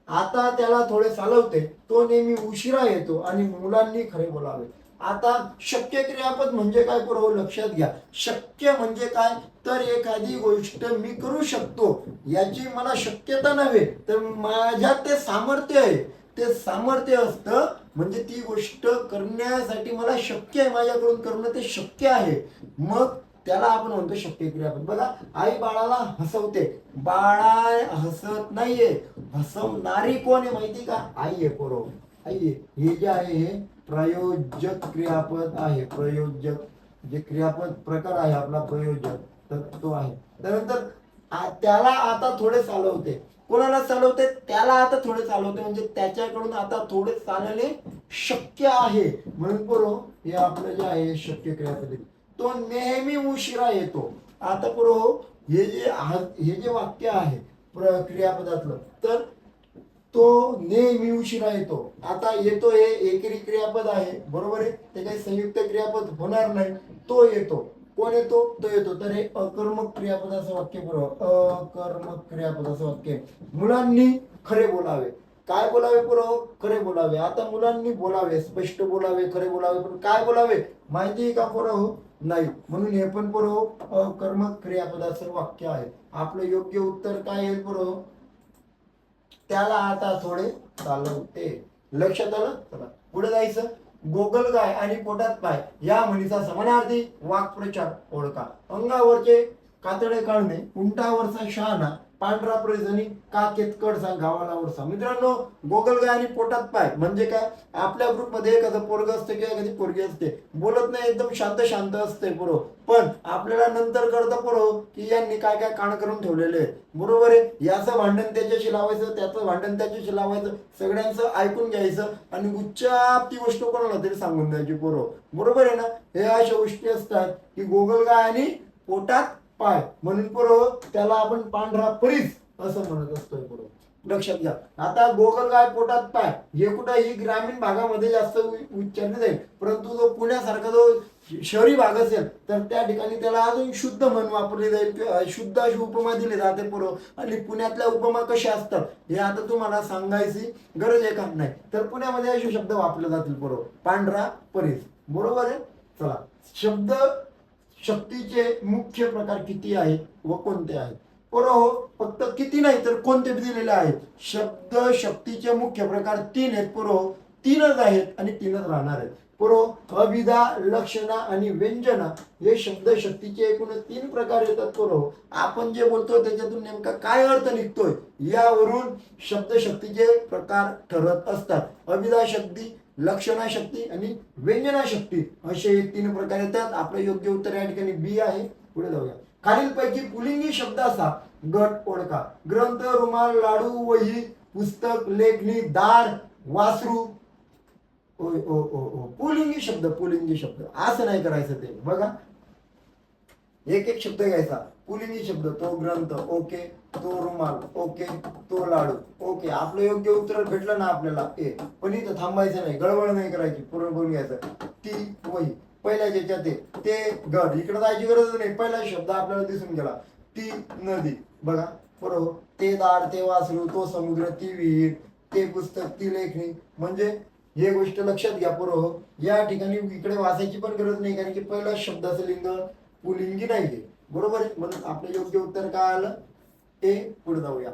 आता त्याला थोडे चालवते, तो नेहमी उशिरा येतो आणि मुलांनी खरे बोलावे. आता शक्य क्रियापद म्हणजे काय पुरव, लक्षात घ्या. शक्य म्हणजे काय, तर एखादी गोष्ट मी करू शकतो याची मला शक्यता नव्हे, तर माझ्यात ते सामर्थ्य आहे. ते सामर्थ्य असतं म्हणजे ती गोष्ट करण्यासाठी मला शक्य आहे, माझ्याकडून करणं ते शक्य आहे, मग त्याला आपण म्हणतो शक्य क्रियापद. बघा, आई बाळाला हसवते, बाळा हसत नाहीये, हसवणारी कोण आहे माहिती का, आई आहे पोरो, आई आहे. हे जे आहे हे प्रयोजक क्रियापद आहे. प्रयोजक जे क्रियापद प्रकार आहे आपला प्रयोजक, तर तो आहे. त्यानंतर त्याला आता थोडे चालवते, कोणाला चालवते, त्याला आता थोडे चालवते, म्हणजे त्याच्याकडून आता थोडे चालवणे शक्य आहे, म्हणून पोरो हे आपलं जे आहे शक्य क्रियापद. तो नेहमी उशिरा येतो. आता पोरो हे जे वाक्य आहे क्रियापदातलं, तर तो नेहमी उशिरा येतो. आता येतो हे एकेरी क्रियापद आहे, बरोबर आहे, ते काही संयुक्त क्रियापद होणार नाही. तो येतो, कोण येतो, तो येतो, तर हे अकर्मक क्रियापदाचं वाक्य पुरव, अकर्मक क्रियापदाचं वाक्य. मुलांनी खरे बोलावे, काय बोलावे पुरव, खरे बोलावे. आता मुलांनी बोलावे, स्पष्ट बोलावे, खरे बोलावे, पण काय बोलावे माहिती आहे का पुरव, नाही, म्हणून हे पण पुरव अकर्मक क्रियापदाचं वाक्य आहे. आपलं योग्य उत्तर काय आहे पुरव, त्याला आता थोडे चालवते. लक्षात आलं. चला पुढे जायचं. गोगलगाय आणि पोटात पाय या म्हणीचा समानार्थी वाक्प्रचार ओळखा. अंगावरचे कातडे काढणे, उंटावरचा शहाणा, पांढरा प्रजनी, का केतकडचा गावाला वरसा. मित्रांनो, गोगलगाय आणि पोटात पाय म्हणजे काय, आपल्या ग्रुपमध्ये एखादं पोरग असते किंवा एखादी पोरगी असते, बोलत नाही, एकदम शांत शांत असते पोरो, पण आपल्याला नंतर कळतं पोरो की यांनी काय काय कान करून ठेवलेले आहे, बरोबर आहे. याचं भांडण त्याच्याशी लावायचं, त्याचं भांडण त्याच्याशी लावायचं, सगळ्यांचं ऐकून घ्यायचं आणि उच्चाप ती गोष्ट कोणाला तरी सांगून द्यायची पोरो, बरोबर आहे ना. हे अशा गोष्टी असतात की गोगलगाय आणि पोटात पाय, म्हणून पोरो त्याला आपण पांढरा परीस असं म्हणत असतोय पोरो, लक्षात घ्या. आता गोगलगाय पोटात पाय हे कुठं, ही ग्रामीण भागामध्ये जास्त उच्चारले जाईल, परंतु जो पुण्यासारखा जो शहरी भाग असेल तर त्या ठिकाणी त्याला अजून शुद्ध म्हण वापरली जाईल किंवा शुद्ध अशी उपमा दिली जाते पोरो. आणि पुण्यातल्या उपमा कशा असतात हे आता तुम्हाला सांगायची गरज आहे का, नाही, तर पुण्यामध्ये असे शब्द वापरले जातील पोरो, पांढरा परीस, बरोबर आहे. चला, शब्द शक्तीचे मुख्य प्रकार किती आहेत व कोणते आहेत पोरो, फक्त किती नाही तर कोणते दिलेले आहेत. शब्द शक्तीचे मुख्य प्रकार 3 आहेत पोरो, 3च आहेत आणि 3च राहणार आहेत पोरो. अभिधा, लक्षणा आणि व्यंजना हे शब्द शक्तीचे एकूण 3 प्रकार येतात पोरो. आपण जे बोलतो त्याच्यातून नेमका काय अर्थ निघतोय यावरून शब्द शक्तीचे प्रकार ठरत असतात. अभिधा शक्ती, लक्षणा शक्ती आणि व्यंजना शक्ती असे 3 प्रकार येतात. आपलं योग्य उत्तर या ठिकाणी बी आहे. पुढे जाऊया. खालीलपैकी पुलिंगी शब्दाचा गट ओळखा. ग्रंथ, रुमाल, लाडू, वही, पुस्तक, लेखणी, दार, वासरू. पुलिंगी शब्द, पुलिंगी शब्द असं नाही करायचं ते. बघा, एक एक शब्द घ्यायचा. पुलिंगी शब्द, तो ग्रंथ, ओके, तो रुमाल, ओके, तो लाडू, ओके. आपलं योग्य उत्तर भेटलं ना आपल्याला ए, पण इथं थांबायचं नाही, गडबड नाही करायची, पूर्ण बोलून घ्यायचं. ती वही पहिल्या ज्याच्यात ते गड, इकडे जायची गरज नाही, पहिला शब्द आपल्याला दिसून गेला. ती नदी, बघा बरोबर, ते दार, ते वासरू, तो समुद्र, ती विहीर, ते पुस्तक, ती लेखणी. म्हणजे हे गोष्ट लक्षात घ्या पोरो, या ठिकाणी इकडे वाचायची पण गरज नाही, कारण की पहिला शब्दाचं लिंग पुलिंगी नाहीये, बरोबर आहे. म्हणून आपलं योग्य उत्तर काय आलं ए. पुढे जाऊया.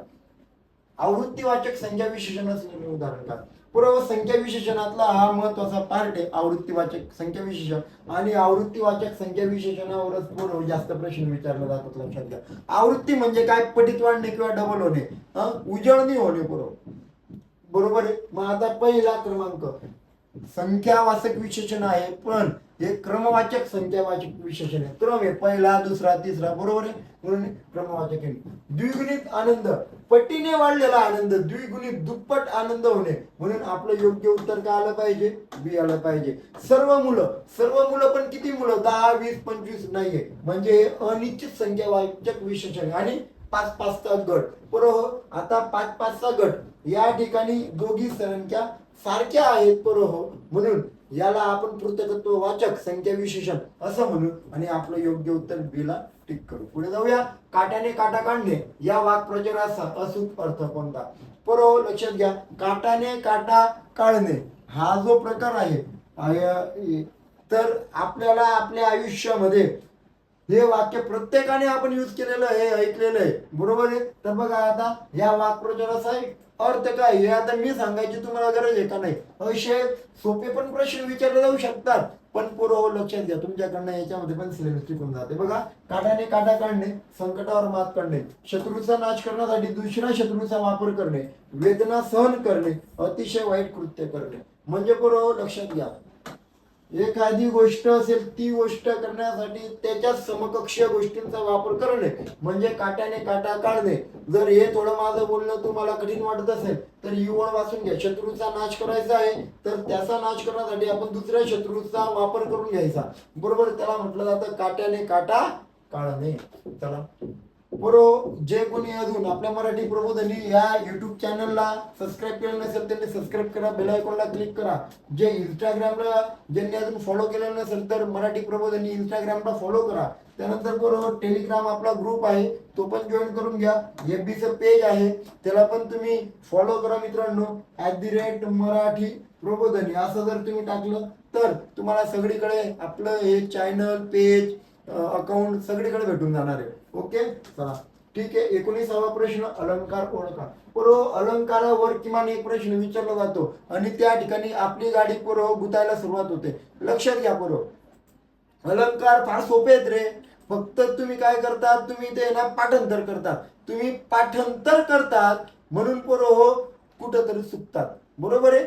आवृत्तीवाचक संख्या विशेषण असलेले उदाहरण काय पुरावा. संख्या विशेषणातला हा महत्वाचा पार्ट आहे आवृत्तीवाचक संख्या विशेषण, आणि आवृत्तीवाचक संख्या विशेषणावरच पुरव जास्त प्रश्न विचारले जातात, लक्षात घ्या. आवृत्ती म्हणजे काय, पटीत वाढणे किंवा डबल होणे, उजळणी होणे पुरव, बरोबर आहे. मग आता पहिला क्रमांक संख्यावाचक विशेषण आहे, पण हे क्रमवाचक संख्यावाचक विशेषण आहे. क्रम आहे पहिला, दुसरा, तिसरा, बरोबर आहे, म्हणून क्रमवाचक आहे. द्विगुणित आनंद, पटीने वाढलेला आनंद, द्विगुणित दुप्पट आनंद होणे, म्हणून आपलं योग्य उत्तर काय आलं पाहिजे, बी आलं पाहिजे. सर्व मुलं पण किती मुलं, 10, 20, 25 नाहीये, म्हणजे अनिश्चित संख्यावाचक विशेषण. आणि 5-5चा गट, बरोबर. आता 5-5चा गट या ठिकाणी दोघी संख्या सारख्या आहेत, बरोबर, म्हणून याला आपण पृथकत्ववाचक संख्या विशेषण असं म्हणू आणि आपलं योग्य उत्तर बी ला टिक करू. पुढे जाऊया. काट्याने काटा काढणे या वाक्प्रचाराचा अचूक अर्थ कोणता? बरोबर, लक्षात घ्या. काट्याने काटा काढणे हा जो प्रकार आहे तर आपल्याला आपल्या आयुष्यामध्ये हे वाक्य प्रत्येकाने आपण यूज केलेलं आहे, ऐकलेलं आहे, बरोबर आहे. तर बघा आता या वाक्प्रचाराचा अर्थ काय हे आता मी सांगायची तुम्हाला गरज आहे का नाही? असे सोपे पण प्रश्न विचारले जाऊ शकतात, पण पूर्व लक्षात घ्या तुमच्याकडनं याच्यामध्ये पण सिलेबस टिकून जाते. बघा, काट्याने काटा काढणे, संकटावर मात करणे, शत्रूचा नाश करण्यासाठी दुसऱ्या शत्रूचा वापर करणे, वेदना सहन करणे, अतिशय वाईट कृत्य करणे. म्हणजे पूर्व लक्षात घ्या, एखादी गोष्ट असेल ती गोष्ट करण्यासाठी त्याच्या समकक्षीय गोष्टींचा वापर करणे म्हणजे काट्याने काटा काढणे. जर हे थोडं माझं बोलणं तुम्हाला कठीण वाटत असेल तर ही ओळ वाचून घ्या. शत्रूचा नाश करायचा आहे तर त्याचा नाश करण्यासाठी आपण दुसऱ्या शत्रूचा वापर करून घ्यायचा, बरोबर. त्याला म्हटलं जातं काट्याने काटा काढणे. चला, बरोबर. जे कोणी अजून आपल्या मराठी प्रबोधिनी या युट्यूब चॅनलला सबस्क्राईब केलं नसेल त्यांनी सबस्क्राईब करा, बेल आयकॉनला क्लिक करा. जे इंस्टाग्रामला ज्यांनी अजून फॉलो केलं नसेल तर मराठी प्रबोधिनी इंस्टाग्रामला फॉलो करा. त्यानंतर बरोबर टेलिग्राम आपला ग्रुप आहे तो पण जॉईन करून घ्या. FBचं पेज आहे त्याला पण तुम्ही फॉलो करा मित्रांनो. @मराठी प्रबोधिनी असं जर तुम्ही टाकलं तर तुम्हाला सगळीकडे आपलं हे चॅनल, पेज, अकाउंट सगळीकडे भेटून जाणार आहे. ओके, चला ठीक आहे. 19वा प्रश्न, अलंकार ओळखा. बरोबर, अलंकारावर किमान एक प्रश्न विचारला जातो आणि त्या ठिकाणी आपली गाडी बरोबर गुतायला सुरुवात होते. लक्षात घ्या, बरोबर अलंकार फार सोपे आहेत रे. फक्त तुम्ही काय करतात, तुम्ही ते ना पाठांतर करतात. तुम्ही पाठांतर करतात म्हणून बरोबर कुठंतरी चुकतात, बरोबर आहे.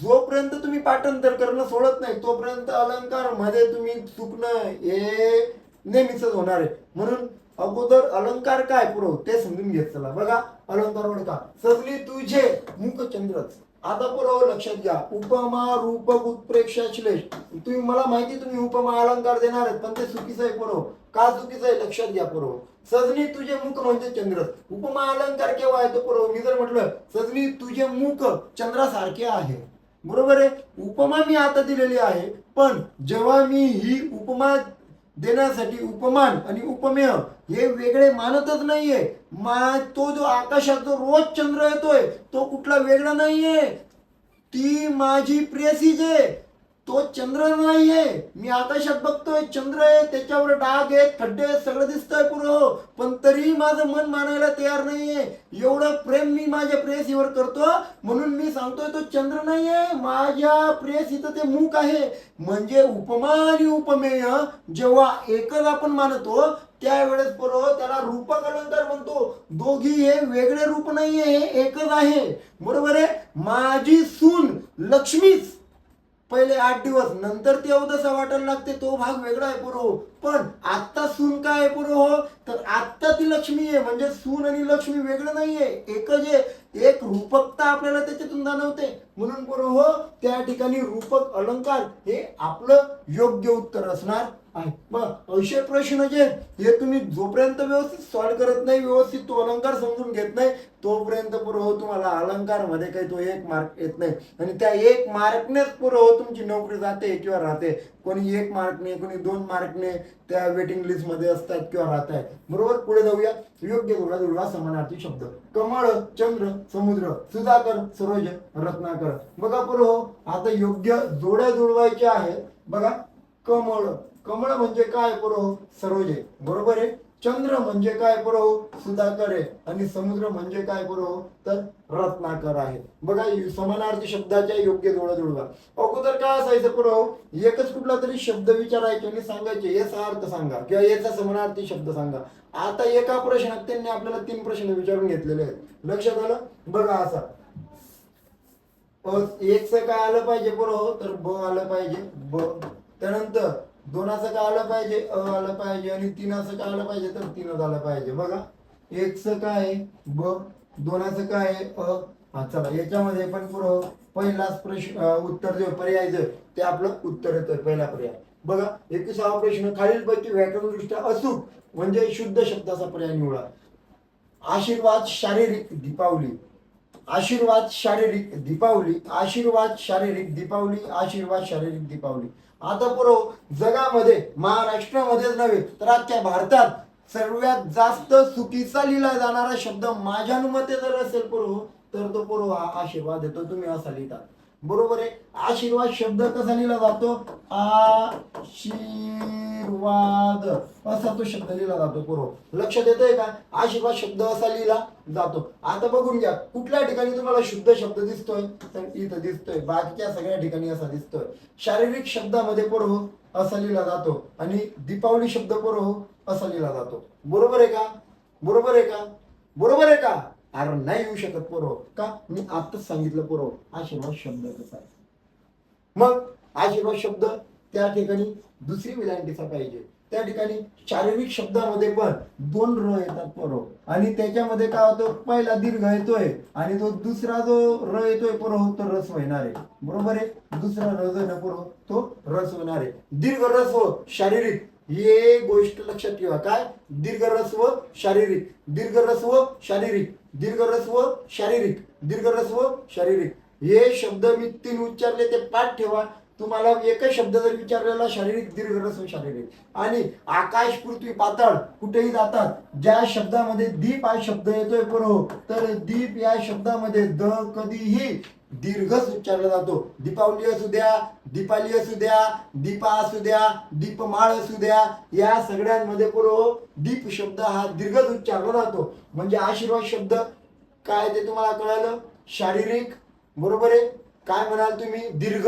जोपर्यंत तुम्ही पाठांतर करणं सोडत नाही तोपर्यंत अलंकार मध्ये तुम्ही चुकणं हे नेहमीच होणार आहे. म्हणून अगोदर अलंकार काय पुरव ते समजून घेत चला. बघा, अलंकार ओळखा. सजली तुझे मुख चंद्रच. आता पुरव लक्षात घ्या. उपमा, रूपक, उत्प्रेक्षा, श्लेष. तुम्ही मला माहिती तुम्ही उपमा अलंकार देणार आहेत पण ते चुकीचं आहे पुरव. का चुकीचं आहे लक्षात घ्या. पुरव सजनी तुझे मुख म्हणजे चंद्र. उपमा अलंकार केव्हा येतो पुरव? मी जर म्हटलं सजनी तुझे मुख चंद्रासारखे आहे, बरोबर आहे. उपमा मी आता दिलेली आहे पण जेव्हा मी ही उपमा देण्यासाठी उपमान आणि उपमेय हे वेगळे मानतच नाहीये. तो जो आकाशात जो रोज चंद्र येतोय तो कुठला वेगळा नाहीये. ती माझी प्रेयसी जे तो चंद्र नाहीये. मी आकाशात बघतोय चंद्र आहे, त्याच्यावर डाग आहेत, खड्डे आहेत, सगळं दिसतंय पुरं, पण तरी माझं मन मानायला तयार नाहीये. एवढं प्रेम मी माझ्या प्रेयसीवर करतो म्हणून मी सांगतोय तो चंद्र नाहीये, माझ्या प्रेयसीचं ते मुख आहे. म्हणजे उपमा आणि उपमेय जेव्हा एकच आपण मानतो त्यावेळेस बरोबर त्याला रूपक अलंकार म्हणतो. दोघी हे वेगळे रूप नाहीये, हे एकच आहे, बरोबर आहे. माझी सून लक्ष्मीच पहिले 8 दिवस नंतर ती अवदसा वाटायला लागते, तो भाग वेगळा आहे बरोबर. पण आत्ता सून काय आहे बरोबर, तर आत्ता ती लक्ष्मी आहे. म्हणजे सून आणि लक्ष्मी वेगळं नाहीये, एकच आहे. एक रूपकता आपल्याला त्याच्यातून जाणवते म्हणून बरोबर त्या ठिकाणी रूपक अलंकार हे आपलं योग्य उत्तर असणार आहे. मग असे प्रश्न जे हे तुम्ही जोपर्यंत व्यवस्थित सॉल्व्ह करत नाही, व्यवस्थित तो अलंकार समजून घेत नाही तोपर्यंत बरोबर तुम्हाला अलंकार मध्ये काही तो 1 मार्क येत नाही. आणि त्या 1 मार्कनेच बरोबर तुमची नोकरी जाते किंवा राहते. कोणी 1 मार्कने, कोणी 2 मार्कने त्या वेटिंग लिस्ट मध्ये असतात किंवा राहत आहेत, बरोबर. पुढे जाऊया. योग्य जुळवा समानार्थी शब्द. कमळ, चंद्र, समुद्र, सुधाकर, सरोज, रत्नाकर. बघा बरोबर आता योग्य जोड्या जुळवायच्या आहेत. बघा, कमळ, कमळ म्हणजे काय बरोबर, सरोज आहे, बरोबर आहे. चंद्र म्हणजे काय बरोबर, सुधाकर आहे. आणि समुद्र म्हणजे काय बरोबर, तर रत्नाकर आहे. बघा समानार्थी शब्दाच्या योग्य जोड्या जुळवा. अगोदर काय असायचं बरोबर, एकच कुठला तरी शब्द विचारायचे आणि सांगायचे याचा अर्थ सांगा किंवा याचा समानार्थी शब्द सांगा. आता एका प्रश्नात त्यांनी आपल्याला 3 प्रश्न विचारून घेतलेले आहेत. लक्षात आलं? बघा असा एकचं काय आलं पाहिजे बरोबर, तर ब आलं पाहिजे ब. त्यानंतर दोनाचं काय आलं पाहिजे अ आलं पाहिजे, आणि तीनाचं काय आलं पाहिजे तर तीन आलं पाहिजे. बघा एकचं काय आहे ब, दोनाचं काय आहे अ. हा चला याच्यामध्ये पण पुरं पहिलाच प्रश्न उत्तर जे पर्याय जे ते आपलं उत्तर येतं पहिला पर्याय. बघा 21वा प्रश्न, खालीलपैकी व्याकरणदृष्ट्या अचूक म्हणजे शुद्ध शब्दाचा पर्याय निवडा. आशीर्वाद शारीरिक दीपावली, आशीर्वाद शारीरिक दीपावली, आशीर्वाद शारीरिक दीपावली, आशीर्वाद शारीरिक दीपावली. आता पुरव जगामध्ये महाराष्ट्रामध्येच नव्हे तर अख्ख्या भारतात सर्वात जास्त चुकीचा लिहिला जाणारा शब्द माझ्या अनुमते जर असेल पुरव तर तो पुरव हा आशीर्वाद येतो. तुम्ही असा लिहिता बरोबर आहे. आशीर्वाद शब्द कसा लिहिला जातो, आशीर्वाद असा तो शब्द लिहिला जातो. बरोबर लक्षात येतोय का, आशीर्वाद शब्द असा लिहिला जातो. आता बघून घ्या कुठल्या ठिकाणी तुम्हाला शुद्ध शब्द दिसतोय तर इथं दिसतोय, बाकीच्या सगळ्या ठिकाणी असा दिसतोय. शारीरिक शब्दामध्ये पोरहो असा लिहिला जातो आणि दीपावली शब्द पोरहो असा लिहिला जातो. बरोबर आहे का, बरोबर आहे का, बरोबर आहे का. अरे नाही येऊ शकत पोरहो का, मी आताच सांगितलं पोरहो आशीर्वाद शब्द कसा आहे. मग आशीर्वाद शब्द त्या ठिकाणी दुसरी विलांटीचा पाहिजे. त्या ठिकाणी शारीरिक शब्दामध्ये पण दोन र येतात बरोबर, आणि त्याच्यामध्ये काय होतं पहिला दीर्घ येतोय आणि तो दुसरा जो र येतोय बरोबर तो रस होणार आहे. बरोबर आहे, दुसरा र जो ना बरोबर तो रस होणार आहे. दीर्घ रस्व शारीरिक हे गोष्ट लक्षात ठेवा. काय दीर्घ रस्व शारीरिक, दीर्घ रस्व शारीरिक, दीर्घ रस्व शारीरिक, दीर्घ रस्व शारीरिक हे शब्द मी 3 उच्चारले ते पाठ ठेवा. तुम्हाला एकच शब्द जर विचारलेला शारीरिक दीर्घ रस्व शारीरिक, आणि आकाश पृथ्वी पाताळ कुठेही जातात ज्या शब्दामध्ये दीप हा शब्द येतोय बरोबर तर दीप या शब्दामध्ये द कधीही दीर्घच उच्चारला जातो. दीपावली असू द्या, दीपाली असू द्या, दीपा असू द्या, दीपमाळ असू द्या, या सगळ्यांमध्ये बरोबर दीप शब्द हा दीर्घच उच्चारला जातो. म्हणजे आशीर्वाद शब्द काय ते तुम्हाला कळालं, शारीरिक बरोबर आहे. काय म्हणाल तुम्ही दीर्घ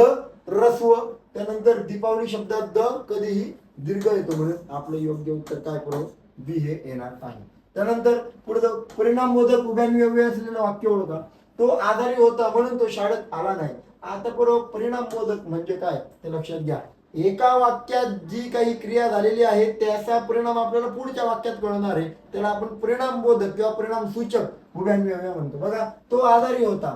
रस्व. त्यानंतर दीपावली शब्दात द कधीही दीर्घ येतो, म्हणून आपलं योग्य उत्तर काय करू बी हे येणार आहे. त्यानंतर पुढे परिणामबोधक उभ्यान्वये असलेलं वाक्य ओळखा. तो आजारी होता म्हणून तो शाळेत आला नाही. आता बरोबर परिणामबोधक म्हणजे काय ते लक्षात घ्या. एका वाक्यात जी काही क्रिया झालेली आहे त्याचा परिणाम आपल्याला पुढच्या वाक्यात कळणार आहे, त्याला आपण परिणामबोधक किंवा परिणाम सूचक उभ्यान्वये म्हणतो. बघा तो आजारी होता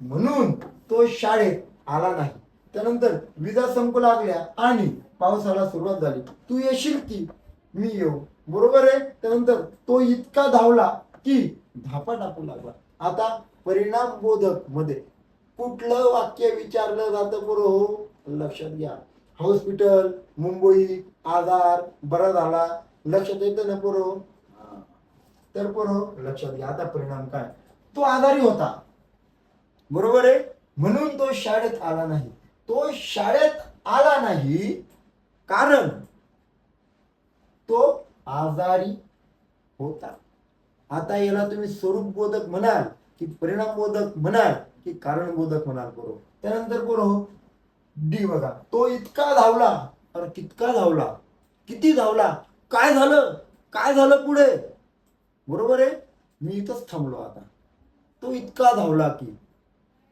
म्हणून तो शाळेत आला नाही. त्यानंतर विजा चमकू लागल्या आणि पावसाला सुरुवात झाली. तू येशील की मी येऊ. बरोबर आहे. त्यानंतर तो इतका धावला की धापा टाकू लागला. आता परिणाम बोधक मध्ये कुठलं वाक्य विचारलं जातं बरोबर लक्षात घ्या. हॉस्पिटल, मुंबई, आजार, बरा झाला, लक्षात येतं ना बरोबर. तर बरोबर लक्षात घ्या. आता परिणाम काय, तो आजारी होता बरोबर आहे म्हणून तो शाळेत आला नाही. तो शाळेत आला नाही कारण तो आजारी होता. आता याला तुम्ही स्वरूप बोधक म्हणाल की परिणाम बोधक म्हणाल की कारण बोधक म्हणाल बरोबर. त्यानंतर बरोबर डी बघा, तो इतका धावला. अरे कितका धावला, किती धावला, काय झालं, काय झालं पुढे. बरोबर आहे, मी इथंच थांबलो. आता तो इतका धावला की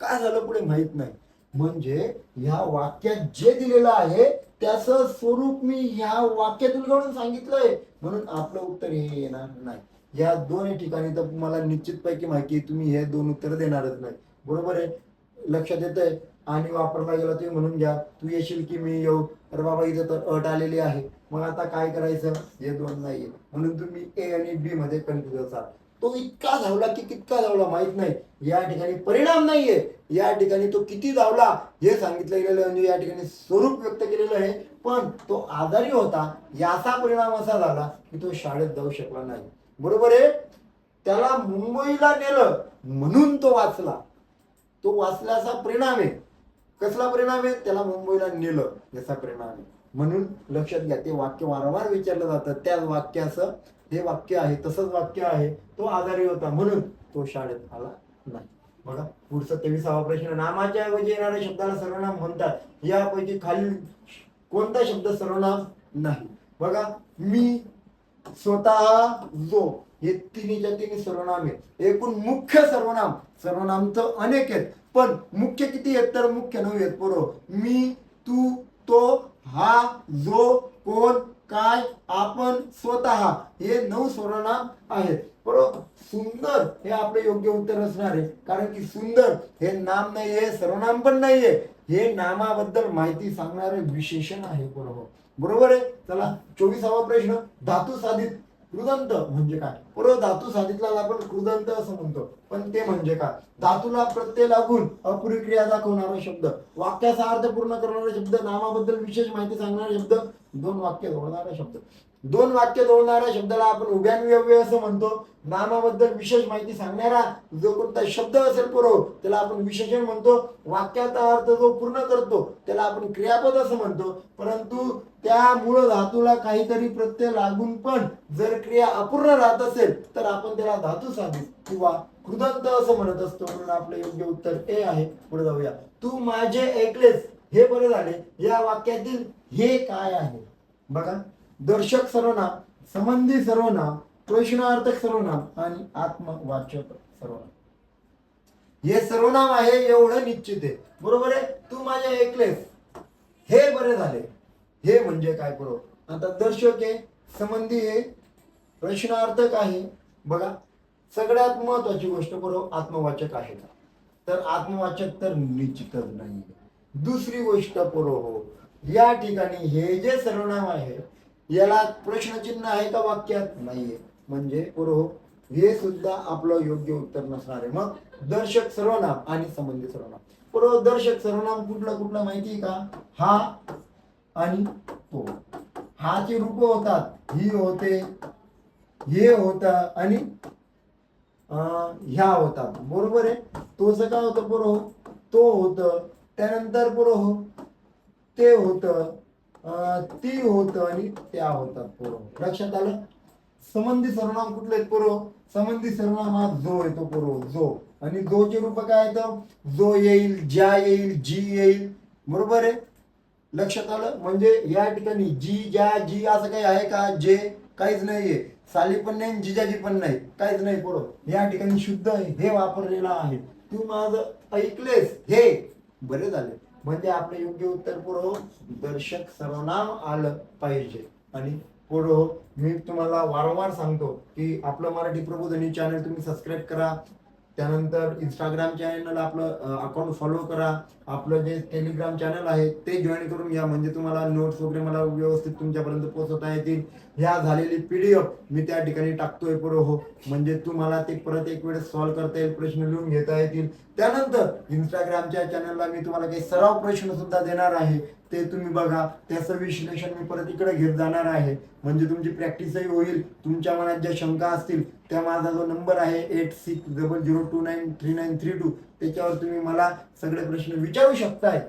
काय झालं पुढे माहित नाही. म्हणजे ह्या वाक्यात जे दिलेलं आहे त्याचं स्वरूप मी ह्या वाक्यात उलगडून सांगितलंय म्हणून आपलं उत्तर हे येणार नाही. या दोन्ही ठिकाणी तर मला निश्चितपैकी माहिती आहे तुम्ही हे दोन उत्तर देणारच नाही. बरोबर आहे, लक्षात येतंय. आणि वापरला गेला तुम्ही म्हणून घ्या. तू येशील की मी येऊ. अरे बाबा इथं तर अट आलेली आहे, मग आता काय करायचं, हे दोन नाहीये म्हणून तुम्ही ए आणि बी मध्ये कन्फ्युज असाल. तो इतका धावला की कितका धावला माहित नाही, या ठिकाणी परिणाम नाहीये. या ठिकाणी तो किती धावला हे सांगितलं गेलेलं म्हणजे या ठिकाणी स्वरूप व्यक्त केलेलं आहे. पण तो आजारी होता याचा परिणाम असा झाला की तो शाळेत जाऊ शकला नाही. बरोबर आहे. त्याला मुंबईला नेलं म्हणून तो वाचला. तो वाचल्याचा परिणाम आहे. कसला परिणाम आहे, त्याला मुंबईला नेलं याचा परिणाम आहे. म्हणून लक्षात घ्या, ते वाक्य वारंवार विचारलं जातं. त्याच वाक्याचं हे वाक्य आहे, तसंच वाक्य आहे. तो आजारी होता म्हणून तो शाळेत आला नाही. बघा पुढचा 23वा प्रश्न, नामाच्या ऐवजी येणाऱ्या शब्दाला सर्वनाम म्हणतात. यापैकी खालील कोणता शब्द सर्वनाम नाही. बघा मी, स्वतः, जो हे तिन्हीच्या तिन्ही सर्वनाम आहेत. एकूण मुख्य सर्वनाम, सर्वनाम तर अनेक आहेत पण मुख्य किती आहेत तर मुख्य 9 आहेत पोरं. मी, तू, तो, हा, जो, कोण, काय, आपण, स्वतः हे 9 सर्वनाम आहेत. बरोबर. सुंदर हे आपले योग्य उत्तर असणार आहे, कारण की सुंदर हे नाम नाहीये, सर्वनाम पण नाहीये, हे नामाबद्दल माहिती सांगणारे विशेषण आहे. बरोबर आहे. चला 24वा प्रश्न, धातू साधित कृदंत म्हणजे काय? बरोबर. धातू साधितला आपण कृदंत असं म्हणतो, पण ते म्हणजे काय? धातूला प्रत्यय लागून अपुरी क्रिया दाखवणारा शब्द, वाक्याचा अर्थ पूर्ण करणारा शब्द, नामाबद्दल विशेष माहिती सांगणारा शब्द, 2 वाक्य जोडणारा शब्द. 2 वाक्य जोडणाऱ्या शब्दाला आपण उभ्यान्वयव्य असं म्हणतो. नामाबद्दल विशेष माहिती सांगणारा जो कोणता शब्द असेल पुरव त्याला आपण विशेषण म्हणतो. वाक्याचा अर्थ जो पूर्ण करतो त्याला आपण क्रियापद असं म्हणतो. परंतु त्या मूळ धातूला काहीतरी प्रत्यय लागून पण जर क्रिया अपूर्ण राहत असेल तर आपण त्याला धातू साधित किंवा कृदंत असं म्हणत असतो. म्हणून आपलं योग्य उत्तर ए आहे. पुढे जाऊया. तू माझे ऐकलेस हे बरे झाले. या वाक्यातील हे काय आहे? बघा, दर्शक सर्वनाम, संबंधी सर्वनाम, प्रश्नार्थक सर्वनाम आणि आत्मवाचक सर्वनाम. हे सर्वनाम आहे एवढं निश्चित आहे. बरोबर आहे. तू माझे ऐकलेस हे बरे झाले. हे म्हणजे काय बरोबर? आता दर्शक आहे, संबंधी आहे, प्रश्नार्थक आहे. बघा, सगळ्यात महत्वाची गोष्ट बरोबर आत्मवाचक आहे का? तर आत्मवाचक तर निश्चितच नाही. दुसरी गोष्ट हो, या ठिकाणी हे जे सर्वनाम आहे याला प्रश्नचिन्ह आहे का वाक्यात? नाहीये. म्हणजे हे सुद्धा आपलं योग्य उत्तर नसणार आहे. मग दर्शक सर्वनाम आणि संबंधी सर्वनाम. दर्शक सर्वनाम कुठलं माहिती आहे का? हा आणि तो. हाचे रूप होतात, ही होते, हे होता आणि ह्या होतात. बरोबर आहे. तोच काय होतं तो होत, त्यानंतर ते होत, ती होत आणि त्या होतात. लक्षात आलं? संबंधी सर्वनाम कुठले आहेत संबंधी सर्वनाम हा जो येतो जो. आणि जोचे रूप काय येतं? जो येईल, ज्या येईल, जी येईल. बरोबर आहे. लक्षात आलं? म्हणजे या ठिकाणी जी, ज्या, जी असं काही आहे का? जे काहीच नाहीये. साली पण नाही, जिजाजी पण नाही, काहीच नाही. या ठिकाणी शुद्ध हे वापरलेलं आहे. तू माझं ऐकलेस हे बरे झाले. म्हणजे आपलं योग्य उत्तर दर्शक सर्वनाम आलं पाहिजे. आणि मी तुम्हाला वारंवार सांगतो की आपलं मराठी प्रबोधिनी चॅनल तुम्ही सबस्क्राईब करा. त्यानंतर इंस्टाग्राम चॅनल आपलं अकाउंट फॉलो करा. आपलं जे टेलिग्राम चॅनल आहे ते जॉईन करून घ्या. म्हणजे तुम्हाला नोट्स वगैरे मला व्यवस्थित तुमच्यापर्यंत पोहोचवता येतील. ह्या झालेली PDF मी त्या ठिकाणी टाकतोय म्हणजे तुम्हाला ते परत एक वेळेस सॉल्व्ह करता येईल, प्रश्न लिहून घेता येतील. त्यानंतर इंस्टाग्रामच्या चॅनलला मी तुम्हाला काही सराव प्रश्न सुद्धा देणार आहे, ते तुम्ही बघा. त्याचं विश्लेषण मी परत इकडे घेत जाणार आहे. म्हणजे तुमची प्रॅक्टिसही होईल. तुमच्या मनात ज्या शंका असतील त्या माझा जो नंबर आहे 8600293932 त्याच्यावर तुम्ही मला सगळे प्रश्न विचारू शकताय.